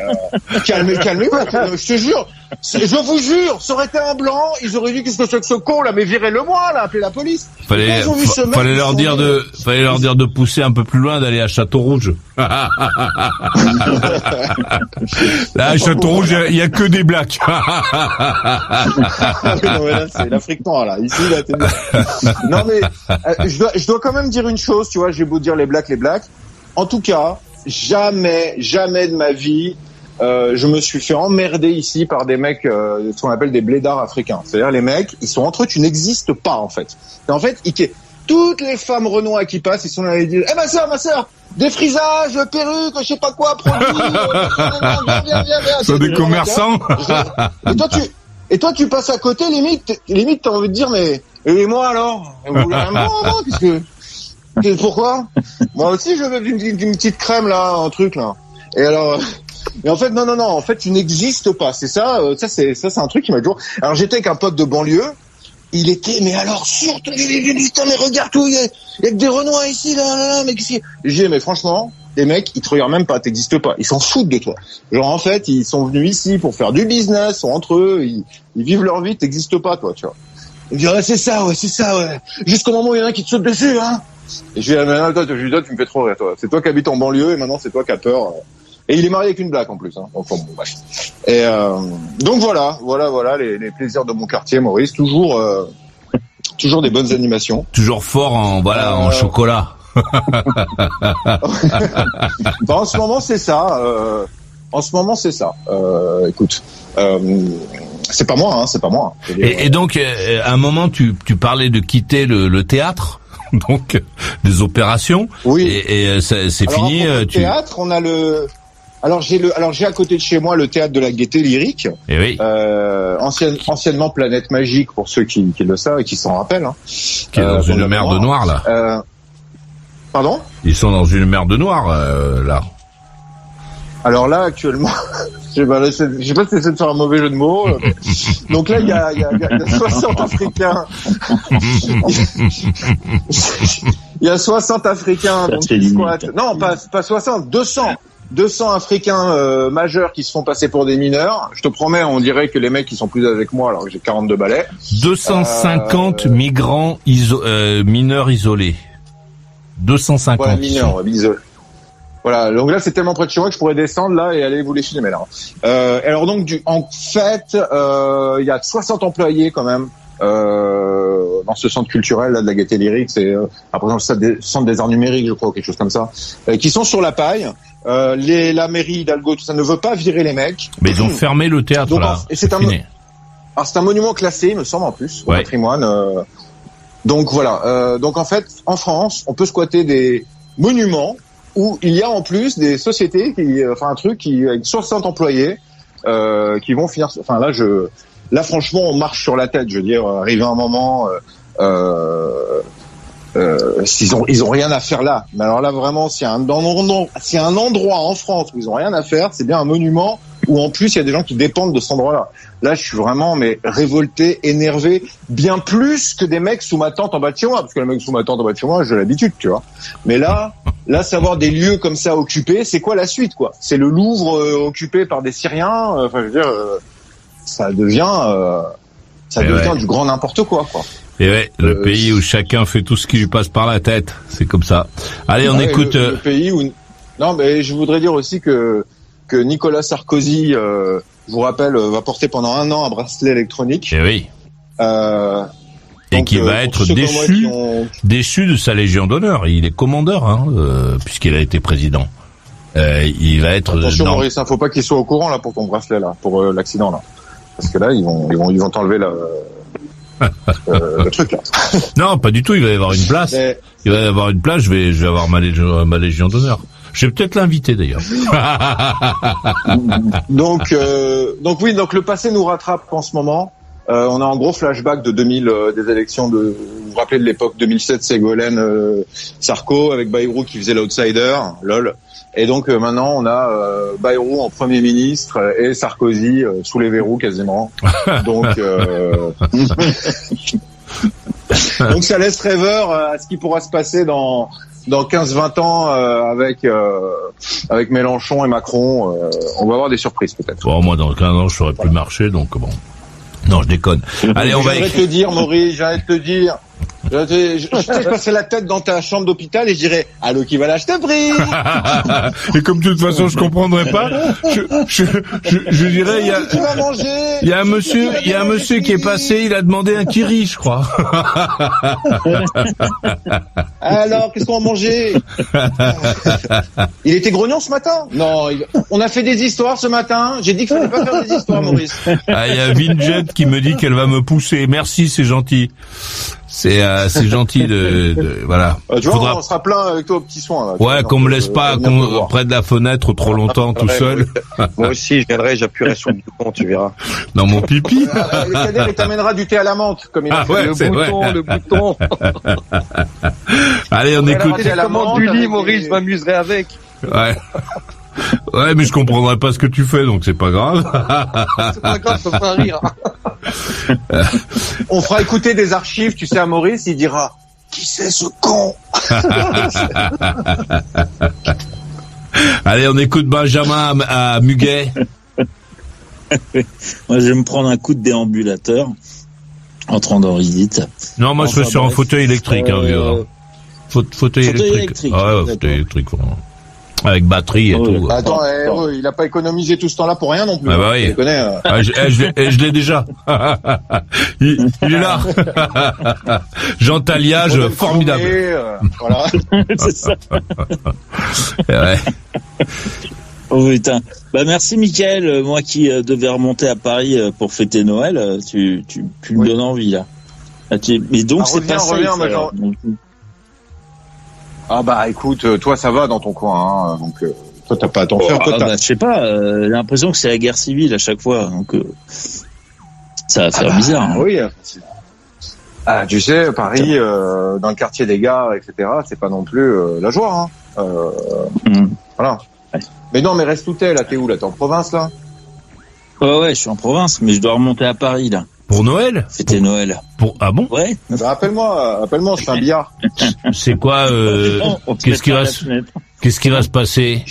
calmez-vous, je te jure, je vous jure, ça aurait été un blanc, ils auraient dit, qu'est-ce que c'est que ce con, là, mais virez-le-moi, là, appelez la police. Fallait leur dire de pousser un peu plus loin, d'aller à Château-Rouge. Là, à Château-Rouge, il y a que des blacks. Non, mais là, c'est l'Afrique noire, là. Ici, là, non, mais, je dois quand même dire une chose, tu vois, j'ai beau dire les blacks. En tout cas, jamais de ma vie, je me suis fait emmerder ici par des mecs, ce qu'on appelle des blédards africains. C'est-à-dire, les mecs, ils sont entre eux, tu n'existes pas, en fait. Et en fait, toutes les femmes renois qui passent, ils sont là et disent, ma sœur, défrisage, perruque, je sais pas quoi, produit, viens. C'est des commerçants. Et toi, tu passes à côté, limite, t'as envie de dire, mais, et moi alors? Vous voulez un moi, pourquoi? Moi aussi, je veux une petite crème, là, un truc, là. Et alors, mais en fait, non, en fait, tu n'existes pas. C'est ça, c'est un truc qui m'a toujours, alors j'étais avec un pote de banlieue, il était, mais alors, surtout, putain, mais regarde tout, il y a que des Renois ici, là, mais qu'est-ce que j'ai dit, mais franchement, les mecs, ils te regardent même pas, t'existes pas. Ils s'en foutent de toi. Genre, en fait, ils sont venus ici pour faire du business, sont entre eux, ils vivent leur vie, t'existes pas, toi, tu vois. Ils disent, c'est ça, ouais. Jusqu'au moment où il y en a un qui te saute dessus, hein. Et je dis, toi, tu me fais trop rire, toi. C'est toi qui habites en banlieue, et maintenant, c'est toi qui as peur. Et il est marié avec une blague, en plus, hein. Enfin, bon, bref. Et, donc voilà, les plaisirs de mon quartier, Maurice. Toujours des bonnes animations. Toujours fort en chocolat. En ce moment, c'est ça. Écoute, c'est pas moi. Et donc, à un moment, tu parlais de quitter le théâtre, donc des opérations. Oui. Et c'est fini. Le théâtre, on a le. Alors j'ai à côté de chez moi le théâtre de la Gaîté Lyrique. Et oui. Anciennement Planète Magique pour ceux qui le savent et qui s'en rappellent. Hein. Qui est dans une mer de noir là. Pardon ? Ils sont dans une mer de noir là. Alors là actuellement sais pas si c'est de faire un mauvais jeu de mots. Donc là, il y a 60 Africains. Il y a 60 Africains donc, qui squattent. Non, pas 60, 200 Africains majeurs qui se font passer pour des mineurs. Je te promets, on dirait que les mecs ils sont plus âgés que moi alors que j'ai 42 balais. 250 migrants mineurs isolés. 250. Ouais, mineurs isolés. Voilà, donc là c'est tellement près de chez moi que je pourrais descendre là et aller vous les filmer là. Alors donc en fait, il y a 60 employés quand même dans ce centre culturel là de la Gaîté Lyrique, c'est après le centre des arts numériques, je crois, quelque chose comme ça, qui sont sur la paille. La mairie Hidalgo, tout ça ne veut pas virer les mecs. Mais ils ont fermé le théâtre donc, là. Et c'est un monument classé, il me semble en plus, au patrimoine. Donc voilà. Donc en fait, en France, on peut squatter des monuments où il y a en plus des sociétés avec 60 employés qui vont finir. Enfin là franchement on marche sur la tête. Je veux dire, arrivé un moment, ils ont rien à faire là. Mais alors là vraiment, s'il y a un endroit en France où ils ont rien à faire, c'est bien un monument où en plus il y a des gens qui dépendent de cet endroit-là. Là, je suis vraiment révolté, énervé, bien plus que des mecs sous ma tente en bas de chez moi, parce que les mecs sous ma tente en bas de chez moi, j'ai l'habitude, tu vois. Mais là, savoir des lieux comme ça occupés, c'est quoi la suite, quoi? C'est le Louvre occupé par des Syriens. Enfin, je veux dire, ça devient du grand n'importe quoi. Et ouais, le pays où chacun fait tout ce qui lui passe par la tête, c'est comme ça. Allez, on écoute. Le pays où. Non, mais je voudrais dire aussi que Nicolas Sarkozy, je vous rappelle, va porter pendant 1 an un bracelet électronique. Et oui. Et qui va être déchu de sa Légion d'honneur. Il est commandeur, puisqu'il a été président. Il va être. Attention, Maurice, faut pas qu'il soit au courant là pour ton bracelet là, pour l'accident là, parce que là ils vont t'enlever le truc là. Non, pas du tout. Il va y avoir une place. Il va y avoir une place. Je vais avoir ma Légion d'honneur. Je vais peut-être l'inviter d'ailleurs. Donc le passé nous rattrape en ce moment. On a un gros flashback de 2000 des élections vous vous rappelez de l'époque 2007, Ségolène Sarko avec Bayrou qui faisait l'outsider, lol. Et donc maintenant on a Bayrou en Premier ministre et Sarkozy sous les verrous quasiment. Donc donc ça laisse rêveur à ce qui pourra se passer dans 15-20 ans avec Mélenchon et Macron. On va avoir des surprises peut-être. Bon, moi dans 15 ans je saurais plus marcher, donc bon. Non, je déconne. Allez, j'allais te dire, Maurice, je passerais la tête dans ta chambre d'hôpital et je dirais allô, qui va là, je te prie. Et comme de toute façon je comprendrais pas, je dirais il y a un monsieur qui est passé, il a demandé un kiri, je crois. Alors, qu'est-ce qu'on va manger? Il était grognon ce matin? Non, on a fait des histoires ce matin. J'ai dit qu'il fallait pas faire des histoires, Maurice. Ah, il y a Vinjet qui me dit qu'elle va me pousser. Merci, c'est gentil. C'est gentil de voilà. Tu vois, on sera plein avec toi au petit soin. Là. Ouais, qu'on me laisse pas près de la fenêtre trop longtemps tout seul. Moi aussi, je viendrai, j'appuierai sur le bouton, tu verras. Dans mon pipi. Le Kader, il t'amènera du thé à la menthe, comme il a fait. Le bouton. Allez, on écoute. La commande du lit, Maurice, je m'amuserai avec. Ouais. Ouais, mais je comprendrai pas ce que tu fais, donc c'est pas grave. C'est pas grave, je peux pas rire. On fera écouter des archives, tu sais, à Maurice, il dira « Qui c'est ce con ?» Allez, on écoute Benjamin à Muguet. Moi, je vais me prendre un coup de déambulateur entrant dans visite. Non, moi, je suis sur un fauteuil électrique. Fauteuil électrique. Ah ouais, fauteuil électrique, vraiment. Avec batterie et tout. Attends, il a pas économisé tout ce temps-là pour rien non plus. Ah bah oui. Je l'ai déjà. Il est là. Jean Taliage, formidable. Voilà. C'est ça. Ouais. Oh putain. Bah merci Mickaël, moi qui devais remonter à Paris pour fêter Noël, tu me donnes envie là. Mais donc c'est pas ça. Ah bah écoute, toi ça va dans ton coin, hein, donc toi t'as pas à t'en faire. Je sais pas, j'ai l'impression que c'est la guerre civile à chaque fois, donc ça va faire bizarre. Hein. Oui. Ah tu sais, Paris, dans le quartier des gares, etc. C'est pas non plus la joie. Hein. Voilà. Ouais. Mais non, mais reste où t'es là? T'es où là? T'es en province là? Ouais, je suis en province, mais je dois remonter à Paris, là. Pour Noël? Fêter Noël. Ah bon? Ouais. Bah, appelle-moi, on se fait un billard. C'est quoi, qu'est-ce qui va se passer?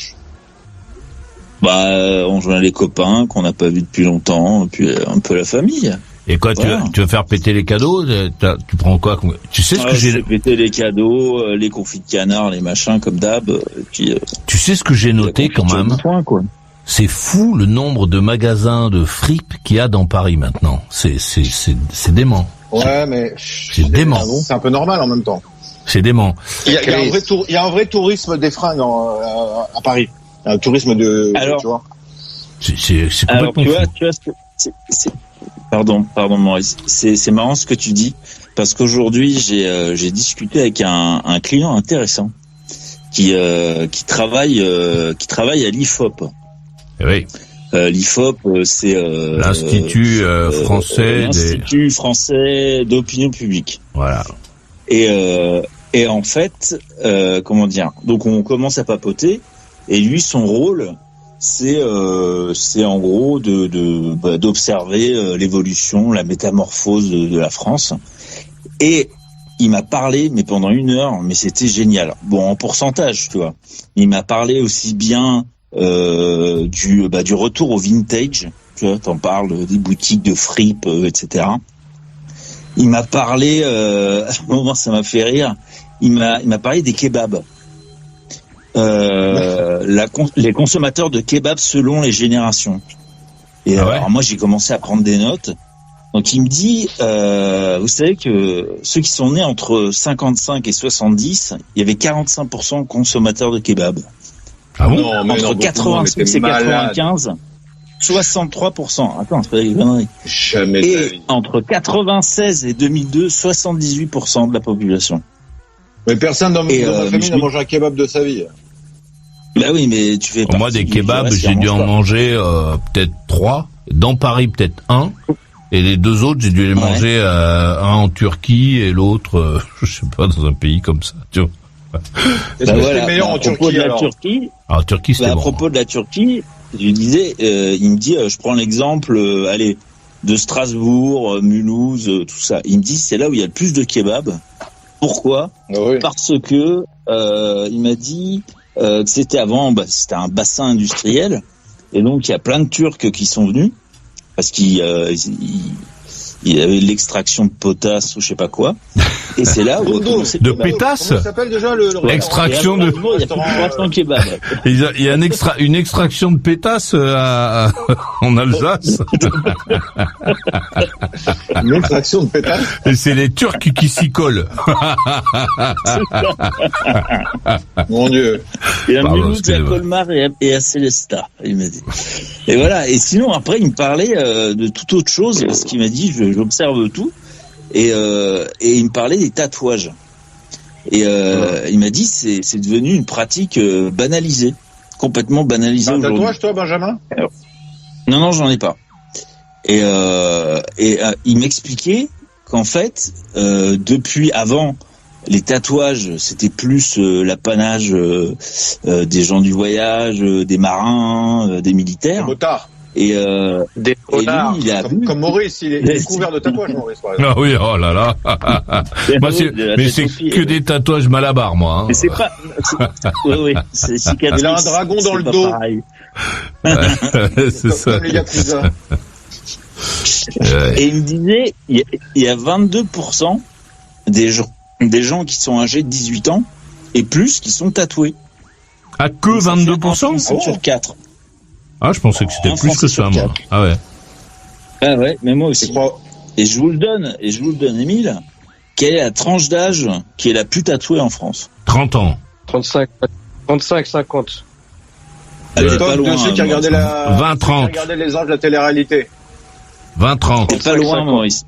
Bah, on joint les copains qu'on n'a pas vus depuis longtemps, puis un peu la famille. Et quoi, voilà. tu vas faire péter les cadeaux? Tu prends quoi? Tu sais ce que j'ai... Péter les cadeaux, les confits de canard, les machins, comme d'hab, et puis... Tu sais ce que j'ai noté quand même? Quoi. C'est fou le nombre de magasins de fripes qu'il y a dans Paris maintenant. C'est dément. Ouais, mais... C'est dément. C'est un peu normal en même temps. C'est dément. Il y a un vrai tourisme des fringues à Paris. Un tourisme de... Alors, tu vois. C'est complètement fou. Tu vois ce que... Pardon Maurice, c'est marrant ce que tu dis, parce qu'aujourd'hui j'ai discuté avec un client intéressant qui travaille à l'IFOP. Oui. L'IFOP, c'est l'Institut français d'opinion publique. Voilà. Et en fait, comment dire, donc on commence à papoter, et lui son rôle, c'est en gros d'observer l'évolution, la métamorphose de la France. Et il m'a parlé, mais pendant 1 heure, mais c'était génial. Bon, en pourcentage, tu vois. Il m'a parlé aussi bien du retour au vintage, tu vois, t'en parles, des boutiques de fripes, etc. Il m'a parlé, à un moment ça m'a fait rire, il m'a parlé des kebabs. Les consommateurs de kebab selon les générations. Et alors moi j'ai commencé à prendre des notes. Donc il me dit, vous savez que ceux qui sont nés entre 55 et 70, il y avait 45% consommateurs de kebab. Ah bon? Entre 85 et 95, 63%. Attends, c'est pas des conneries. Et entre 96 et 2002, 78% de la population. Mais personne dans ma famille n'a mangé un kebab de sa vie. Bah oui, mais tu fais pas. Moi, des kebabs, j'ai dû en manger peut-être 3. Dans Paris, peut-être 1. Et les 2 autres, j'ai dû les manger, un en Turquie et l'autre, je sais pas, dans un pays comme ça. Tu vois. Est-ce que c'était meilleur en Turquie alors? En Turquie, c'était bon. À propos de la Turquie, je disais, il me dit, je prends l'exemple, de Strasbourg, Mulhouse, tout ça. Il me dit, c'est là où il y a le plus de kebabs. Pourquoi? Parce que il m'a dit que c'était avant, c'était un bassin industriel, et donc il y a plein de Turcs qui sont venus parce qu'il y avait l'extraction de potasse ou je sais pas quoi, et c'est là où de pétasse. Comment ça s'appelle déjà l'extraction de. Il y a une extraction de pétasse en Alsace. Une extraction de pétasse. Et c'est les Turcs qui s'y collent. Mon Dieu. Et à Mulhouse, à Colmar et à Célestat, il m'a dit. Et voilà. Et sinon après il me parlait de toute autre chose parce qu'il m'a dit j'observe tout. Et il me parlait des tatouages. Et il m'a dit c'est devenu une pratique banalisée, complètement banalisée aujourd'hui. T'as un tatouage toi, Benjamin? Non, j'en ai pas. Et il m'expliquait qu'en fait, depuis avant, les tatouages c'était plus l'apanage des gens du voyage, des marins, des militaires. Des motards. Et des connards, comme Maurice, il est couvert de tatouages, Maurice. Ah oui, oh là là. Moi, mais c'est que des tatouages Malabar, moi. Hein. Mais c'est pas. Oui, c'est cicatrice. Il a un dragon dans le dos. C'est ça. Comme les Yakuza. Et il me disait, il y a 22% des gens qui sont âgés de 18 ans et plus qui sont tatoués. Ah, que 22%? Sur 4. Ah, je pensais que c'était plus que ça, moi. Ah ouais. Ah ouais, mais moi aussi. Et je vous le donne, Émile. Quelle est la tranche d'âge qui est la plus tatouée en France? 30 ans. 35, 50. Elle est pas loin. Ceux qui regardaient 20-30. Qui regardaient les anges de la télé-réalité. 20-30. T'es pas loin, Maurice.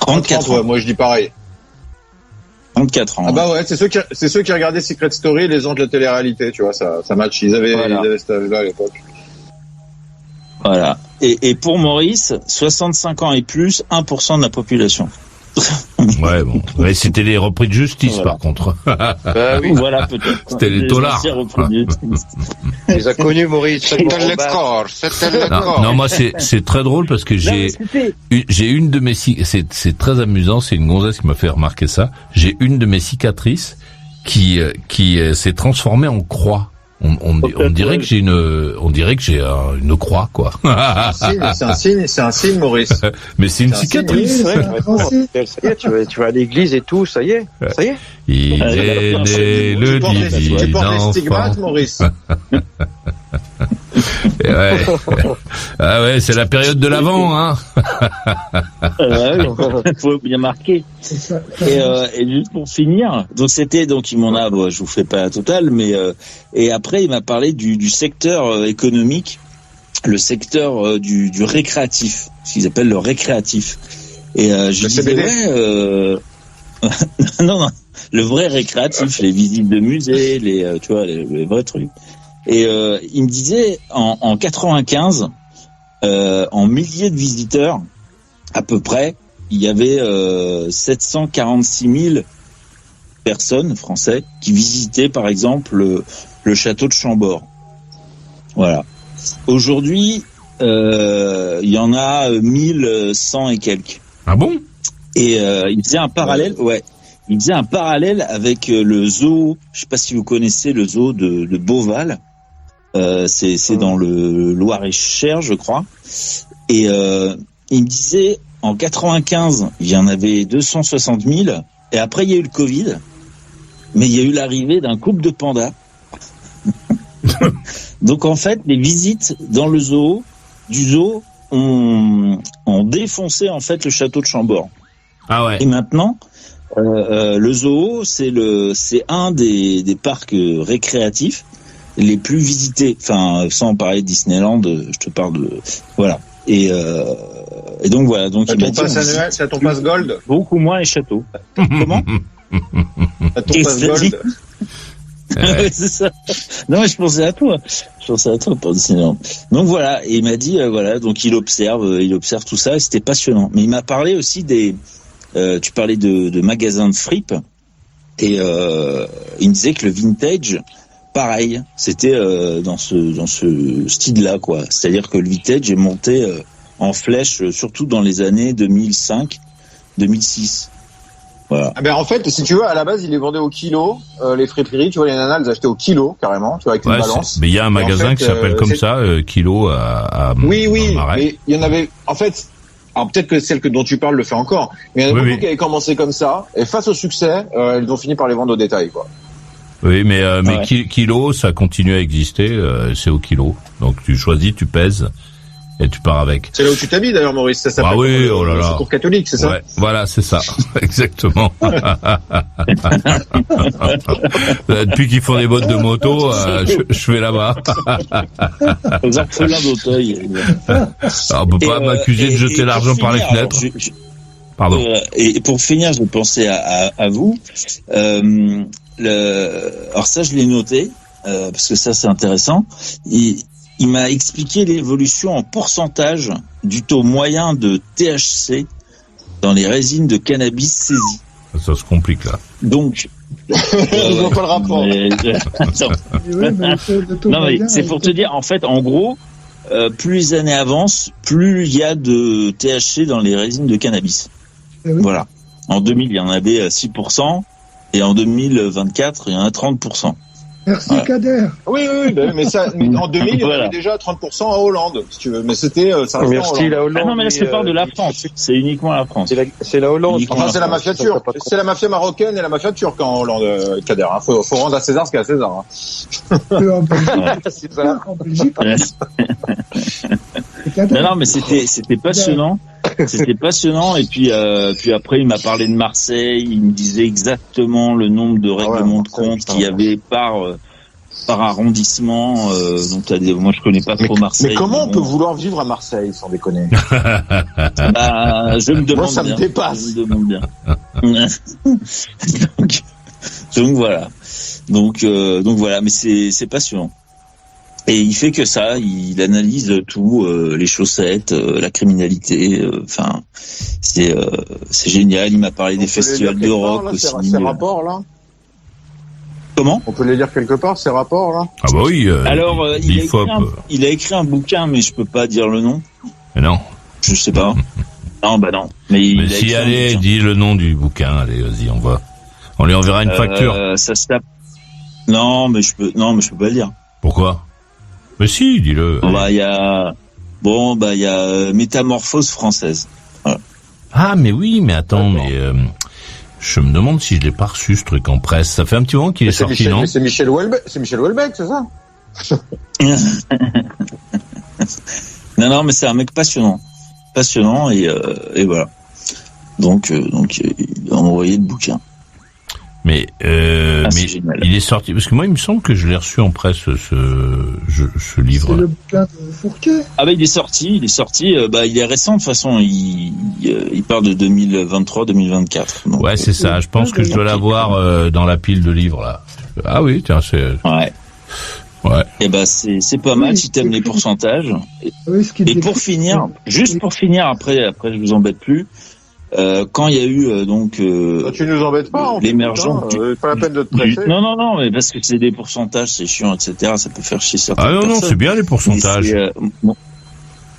34 ans. Ouais, moi je dis pareil. 34 ans. Ah bah ouais, c'est ceux qui regardaient Secret Story, les anges de la télé-réalité, tu vois, ça match. Ils avaient cet âge-là à l'époque. Voilà. Et pour Maurice, 65 ans et plus, 1% de la population. Ouais, bon. Ouais, c'était les repris de justice, Voilà. par contre. Bah oui. Voilà, peut-être. C'était les taulards. Tu les as connus, Maurice. C'était le corps, c'était le corps. Non, moi, c'est très drôle parce que j'ai une de mes c'est très amusant, c'est une gonzesse qui m'a fait remarquer ça. J'ai une de mes cicatrices qui s'est transformée en croix. On dirait que j'ai une croix, quoi. C'est un signe, Maurice. Mais c'est une cicatrice. Ça y est, tu vas à l'église et tout, ça y est. Il est né le divin Tu portes des enfant. stigmates, Maurice. Et ouais. Ah ouais, c'est la période de l'Avent, hein. Faut bien marquer. Et juste pour finir, donc il m'en a, bon, je vous fais pas la totale, mais et après il m'a parlé du secteur économique, le secteur du récréatif, ce qu'ils appellent le récréatif. Et je lui disais non, le vrai récréatif, les visites de musées, tu vois, les vrais trucs. Et il me disait en 95, en milliers de visiteurs, à peu près, il y avait 746 000 personnes français qui visitaient, par exemple, le château de Chambord. Voilà. Aujourd'hui, il y en a 1100 et quelques. Ah bon? Et il faisait un parallèle, ouais. Il faisait un parallèle avec le zoo. Je sais pas si vous connaissez le zoo de Beauval. C'est dans le Loir-et-Cher, je crois. Et il me disait, en 95, il y en avait 260 000. Et après, il y a eu le Covid. Mais il y a eu l'arrivée d'un couple de pandas. Donc, en fait, les visites dans le zoo, ont défoncé, en fait, le château de Chambord. Ah ouais. Et maintenant, le zoo, c'est un des parcs récréatifs les plus visités. Enfin, sans parler de Disneyland, je te parle de, voilà. Et donc voilà. Donc c'est à ton pass gold. Beaucoup moins les châteaux. Comment? À ton pass gold. Ouais, c'est ça. Non, mais je pensais à toi. Pour Disneyland. Donc voilà. Et il m'a dit, voilà. Donc il observe tout ça. Et c'était passionnant. Mais il m'a parlé aussi tu parlais de magasins de fripe. Et il me disait que le vintage, pareil, c'était dans ce style-là, quoi. C'est-à-dire que le vintage est monté en flèche, surtout dans les années 2005, 2006. Voilà. Ah ben en fait, si tu veux, à la base, il les vendait au kilo. Les friperies, tu vois, les nanas, elles achetaient au kilo carrément, tu vois, avec une balance. Mais il y a un magasin qui s'appelle comme ça, kilo à Oui, mais il y en avait. En fait, alors peut-être que celle dont tu parles le fait encore, mais il y en a beaucoup qui avaient commencé comme ça, et face au succès, elles ont fini par les vendre au détail, quoi. Oui, mais kilo, ça continue à exister, c'est au kilo. Donc tu choisis, tu pèses, et tu pars avec. C'est là où tu t'habilles d'ailleurs, Maurice, ça s'appelle le secours catholique, c'est ça? Ouais, voilà, c'est ça, exactement. Depuis qu'ils font des bottes de moto, je vais là-bas. Aux orphelins d'Auteuil. On peut pas m'accuser de jeter l'argent par les fenêtres. Pardon. Et pour finir, je pensais à vous. Alors ça, je l'ai noté parce que ça, c'est intéressant. Il m'a expliqué l'évolution en pourcentage du taux moyen de THC dans les résines de cannabis saisies. Ça se complique là. Donc, je vois pas le rapport. Non, mais c'est pour te dire, en fait, en gros, plus les années avancent, plus il y a de THC dans les résines de cannabis. Voilà. En 2000, il y en avait 6%. Et en 2024, il y en a 30%. Merci, voilà. Kader. Oui, mais en 2000, il y en avait déjà 30% en Hollande, si tu veux. Mais c'était, ça restait en Hollande. La Hollande. Ah non, mais là, je te parle de la France. C'est uniquement la France. C'est la Hollande. Enfin, c'est la mafia turque. C'est la mafia marocaine et la mafia turque en Hollande, Kader. Hein. Faut rendre à César ce qu'il y a à César. Hein. C'est ça. En Belgique. Non, mais c'était passionnant. C'était passionnant. Et puis après, il m'a parlé de Marseille. Il me disait exactement le nombre de règlements de compte qu'il y avait par arrondissement. Donc moi, je connais pas trop Marseille. Mais comment on peut vouloir vivre à Marseille, sans déconner? Je me demande. Moi, ça me dépasse. Je me demande bien. donc voilà. Donc voilà. Mais c'est passionnant. Et il fait que ça, il analyse tout, les chaussettes, la criminalité. Enfin, c'est génial. Il m'a parlé des festivals de rock là, aussi. Ces rapports là. Comment ? On peut les lire quelque part, ces rapports là. Ah bah oui. Alors, il a écrit un bouquin, mais je peux pas dire le nom. Mais non. Je sais pas. Non, bah non. Mais si, allez, dis le nom du bouquin. Allez, vas-y, on lui enverra une facture. Ça se tape. Non, mais je peux pas le dire. Pourquoi ? Mais si, dis-le. Bah, il y a Métamorphose française. Voilà. Ah, mais oui, mais attends, je me demande si je l'ai pas reçu, ce truc en presse. Ça fait un petit moment qu'il est sorti, non ? C'est Michel Houellebecq, c'est ça ? Non, mais c'est un mec passionnant et voilà. Donc il a envoyé le bouquin. Mais il est sorti parce que moi il me semble que je l'ai reçu en presse ce livre. C'est le bouquin de Fourquet. Ah bah il est sorti. Il est récent de toute façon. Il part de 2023-2024. Ouais, c'est ça. Je pense que je dois l'avoir dans la pile de livres là. Ah oui, tiens, c'est. Ouais. Ouais. Et ben c'est pas mal si t'aimes les pourcentages. Et pour finir, après je vous embête plus. Quand il y a eu tu nous embêtes pas, l'émergence pas la peine de te presser. Non, mais parce que c'est des pourcentages, c'est chiant, etc. Ça peut faire chier certaines personnes. Non, c'est bien les pourcentages.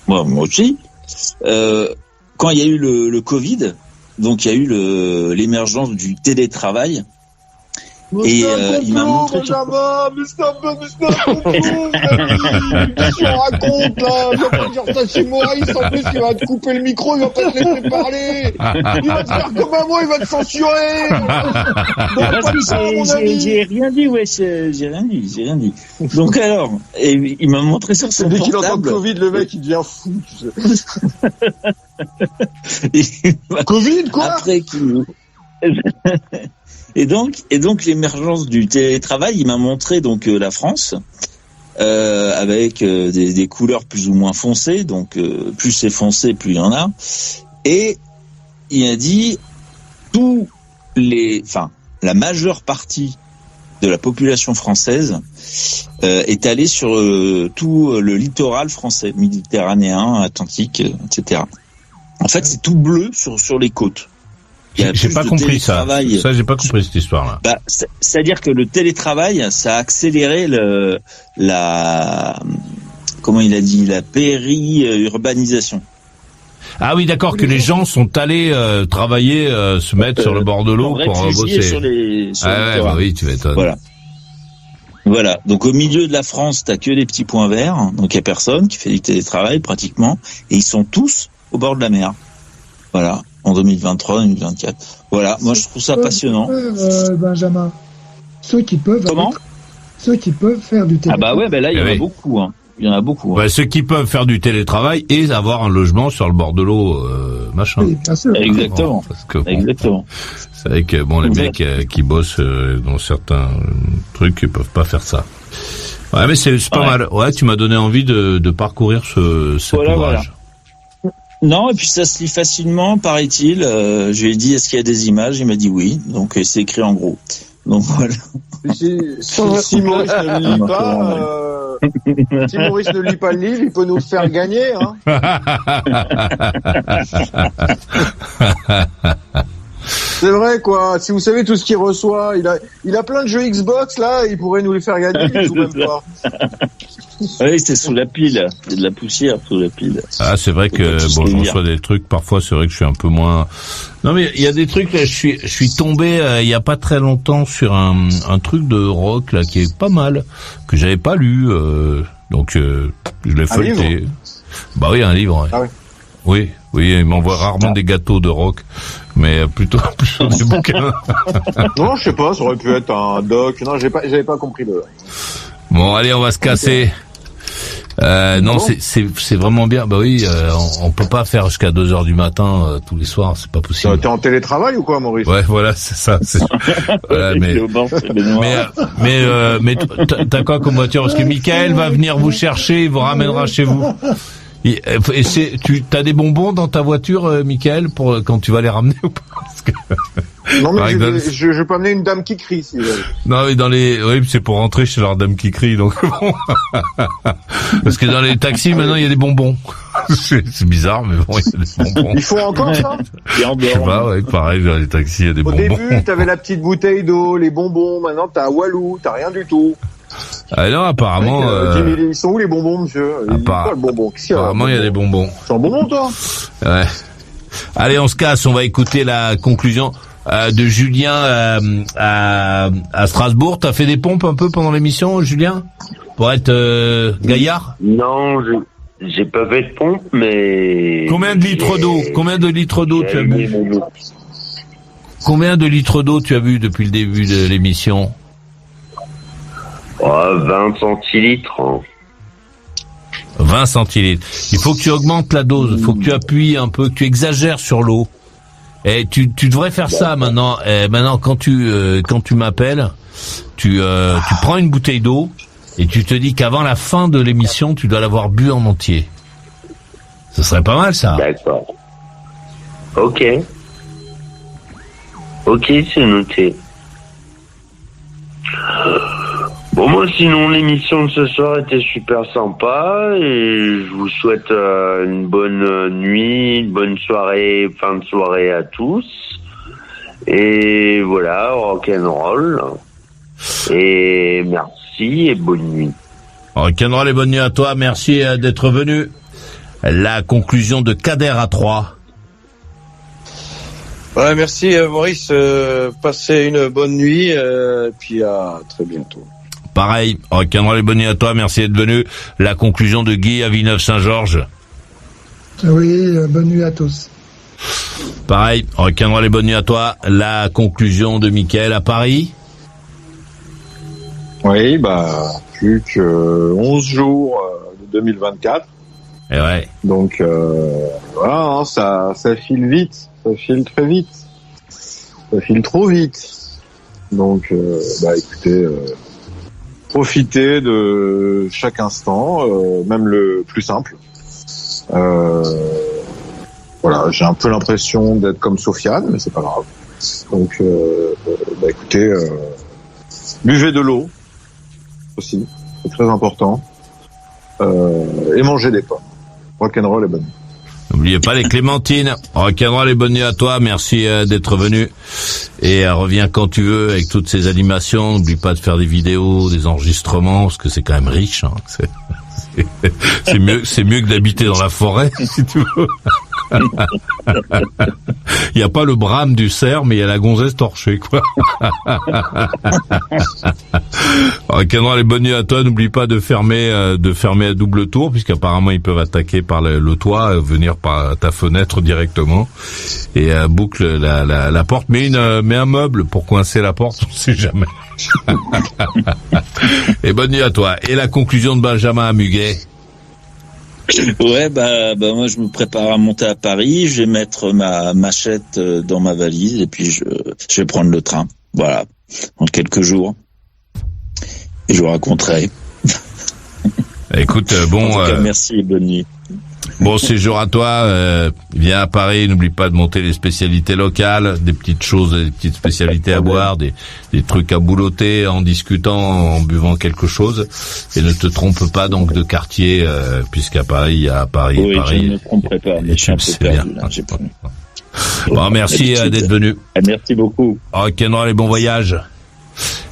Moi aussi. Quand il y a eu le Covid, donc il y a eu l'émergence du télétravail. Et il m'a montré mais c'est un complot. Qu'est-ce qu'on raconte là? Je vais pas dire ça chez Maurice, en plus il va te couper le micro, il va pas te laisser parler. Il va te faire comme à moi, il va te censurer. J'ai rien dit, j'ai rien dit. Donc alors, et il m'a montré sur son portable. Dès qu'il entend Covid, le mec il devient fou, tu sais. Covid quoi? Après qu'il... Et donc l'émergence du télétravail, il m'a montré donc la France avec des couleurs plus ou moins foncées, donc plus c'est foncé, plus il y en a. Et il a dit la majeure partie de la population française est allée sur tout le littoral français, méditerranéen, atlantique, etc. En fait, c'est tout bleu sur les côtes. J'ai pas compris ça. Ça, j'ai pas compris cette histoire-là. Bah, c'est-à-dire que le télétravail, ça a accéléré comment il a dit, la périurbanisation. Ah oui, d'accord, que les gens sont allés travailler, se mettre sur le bord de l'eau pour bosser. Sur bah oui, tu m'étonnes. Voilà. Donc au milieu de la France, t'as que des petits points verts, donc il y a personne qui fait du télétravail pratiquement, et ils sont tous au bord de la mer. Voilà. En 2023-2024. Voilà, moi je trouve ça passionnant. Benjamin, ceux qui peuvent faire du télétravail. Ah bah ouais, là il y en a beaucoup. Hein. Il y en a beaucoup. Ouais, ceux qui peuvent faire du télétravail et avoir un logement sur le bord de l'eau, machin. Oui, bien sûr. Exactement. Parce que, Exactement. C'est vrai que les mecs qui bossent dans certains trucs, ils peuvent pas faire ça. Ouais, mais c'est pas mal. Ouais, tu m'as donné envie de parcourir cet ouvrage. Voilà. Non, et puis ça se lit facilement, paraît-il. Je lui ai dit, est-ce qu'il y a des images? Il m'a dit oui. Donc c'est écrit en gros. Donc voilà. Si Maurice ne lit pas, si Maurice ne lit pas le livre, il peut nous faire gagner. C'est vrai quoi. Si vous savez tout ce qu'il reçoit, il a plein de jeux Xbox là, il pourrait nous les faire gagner, il joue même pas. Oui, c'est sous la pile. Il y a de la poussière sous la pile. Ah, c'est vrai que je reçois des trucs. Parfois, c'est vrai que je suis un peu moins. Non, mais il y a des trucs là. Je suis tombé il y a pas très longtemps sur un truc de rock là qui est pas mal, que j'avais pas lu. Donc je l'ai feuilleté. Bah oui, un livre. Ouais. Ah oui. Oui, il m'envoie rarement des gâteaux de rock, mais plutôt des bouquins. Non, je sais pas. Ça aurait pu être un doc. Non, j'avais pas compris le. Bon, allez, on va se casser. Non, c'est vraiment bien. Bah oui, on peut pas faire jusqu'à 2h du matin tous les soirs, c'est pas possible. T'es en télétravail ou quoi, Maurice? Ouais, voilà, c'est ça. Voilà, mais t'as quoi comme voiture? Parce que Michael va venir vous chercher, il vous ramènera chez vous. Et t'as des bonbons dans ta voiture, Michael, pour quand tu vas les ramener ou pas? Non, mais je peux amener une dame qui crie, si vous voulez. Non, mais oui, c'est pour rentrer chez leur dame qui crie, donc bon. Parce que dans les taxis, maintenant, il y a des bonbons. C'est bizarre, mais bon, il y a des bonbons. Ils font encore ça? Je sais pas, ouais, pareil, dans les taxis, il y a des bonbons. Au début, t'avais la petite bouteille d'eau, les bonbons, maintenant t'as Walou, t'as rien du tout. Ah non, apparemment... Ils sont où les bonbons, monsieur? Pas le bonbon. Apparemment, il y a des bonbons. C'est un bonbon, toi? Ouais. Allez, on se casse, on va écouter la conclusion de Julien à Strasbourg. T'as fait des pompes un peu pendant l'émission, Julien? Pour être gaillard? Non, j'ai pas fait de pompe, mais... Combien de litres d'eau tu as bu? Combien de litres d'eau tu as bu depuis le début de l'émission? 20 centilitres. 20 centilitres. Il faut que tu augmentes la dose, il faut que tu appuies un peu, que tu exagères sur l'eau. Et tu devrais faire ça maintenant. Maintenant, quand tu m'appelles, tu prends une bouteille d'eau et tu te dis qu'avant la fin de l'émission, tu dois l'avoir bu en entier. Ce serait pas mal, ça. D'accord. Ok, c'est noté. Bon, moi, sinon, l'émission de ce soir était super sympa et je vous souhaite une bonne nuit, une bonne soirée, fin de soirée à tous. Et voilà, rock'n'roll. Et merci et bonne nuit. Rock'n'roll et bonne nuit à toi, merci d'être venu. La conclusion de Kader à 3. Ouais, merci Maurice, passez une bonne nuit, puis à très bientôt. Pareil, rock'n'roll et bonne nuit à toi, merci d'être venu. La conclusion de Guy à Villeneuve-Saint-Georges. Oui, bonne nuit à tous. Pareil, rock'n'roll et bonne nuit à toi. La conclusion de Mickaël à Paris. Oui, plus que 11 jours de 2024. Et ouais. Donc, voilà, ça file vite, ça file très vite. Ça file trop vite. Donc, écoutez... profiter de chaque instant, même le plus simple. Voilà, j'ai un peu l'impression d'être comme Sofiane, mais c'est pas grave. Donc, écoutez, buvez de l'eau aussi, c'est très important, et mangez des pommes. Rock'n'roll et bonne nuit. N'oubliez pas les clémentines. Rock'n'roll et bonne nuit à toi. Merci d'être venu. Et reviens quand tu veux avec toutes ces animations. N'oublie pas de faire des vidéos, des enregistrements, parce que c'est quand même riche. Hein. C'est mieux que d'habiter dans la forêt, si tu veux. Il n'y a pas le brame du cerf, mais il y a la gonzesse torchée, quoi. Rock'n'roll et bonne nuit à toi. N'oublie pas de fermer à double tour, puisqu'apparemment ils peuvent attaquer par le toit, venir par ta fenêtre directement, et boucle la porte. Mais un meuble pour coincer la porte, on ne sait jamais. Et bonne nuit à toi. Et la conclusion de Benjamin à Muguet. Ouais, moi je me prépare à monter à Paris, je vais mettre ma machette dans ma valise et puis je vais prendre le train. Voilà, en quelques jours. Et je vous raconterai. Écoute, bon. En tout cas, merci et bonne nuit. Bon séjour à toi, viens à Paris, n'oublie pas de monter les spécialités locales, des petites choses, des petites spécialités à boire, des trucs à boulotter en discutant, en buvant quelque chose, et ne te trompe pas donc de quartier, puisqu'à Paris, il y a Paris oui, et Paris. Je ne me tromperai pas, mais je suis un peu perdu, là, j'ai pas... Bon, merci d'être venu. Merci beaucoup. Rock'n'roll et bon voyage.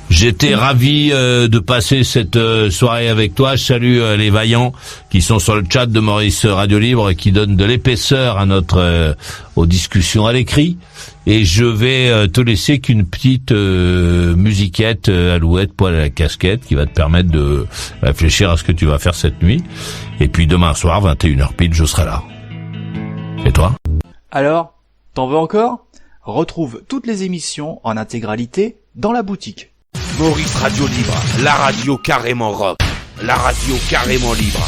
J'étais ravi de passer cette soirée avec toi. Je salue les vaillants qui sont sur le chat de Maurice Radio Libre et qui donnent de l'épaisseur à aux discussions à l'écrit. Et je vais te laisser qu'une petite musiquette Alouette, poil à la casquette, qui va te permettre de réfléchir à ce que tu vas faire cette nuit. Et puis demain soir, 21h pile, je serai là. Et toi ? Alors, t'en veux encore ? Retrouve toutes les émissions en intégralité dans la boutique. Maurice Radio Libre, la radio carrément rock, la radio carrément libre.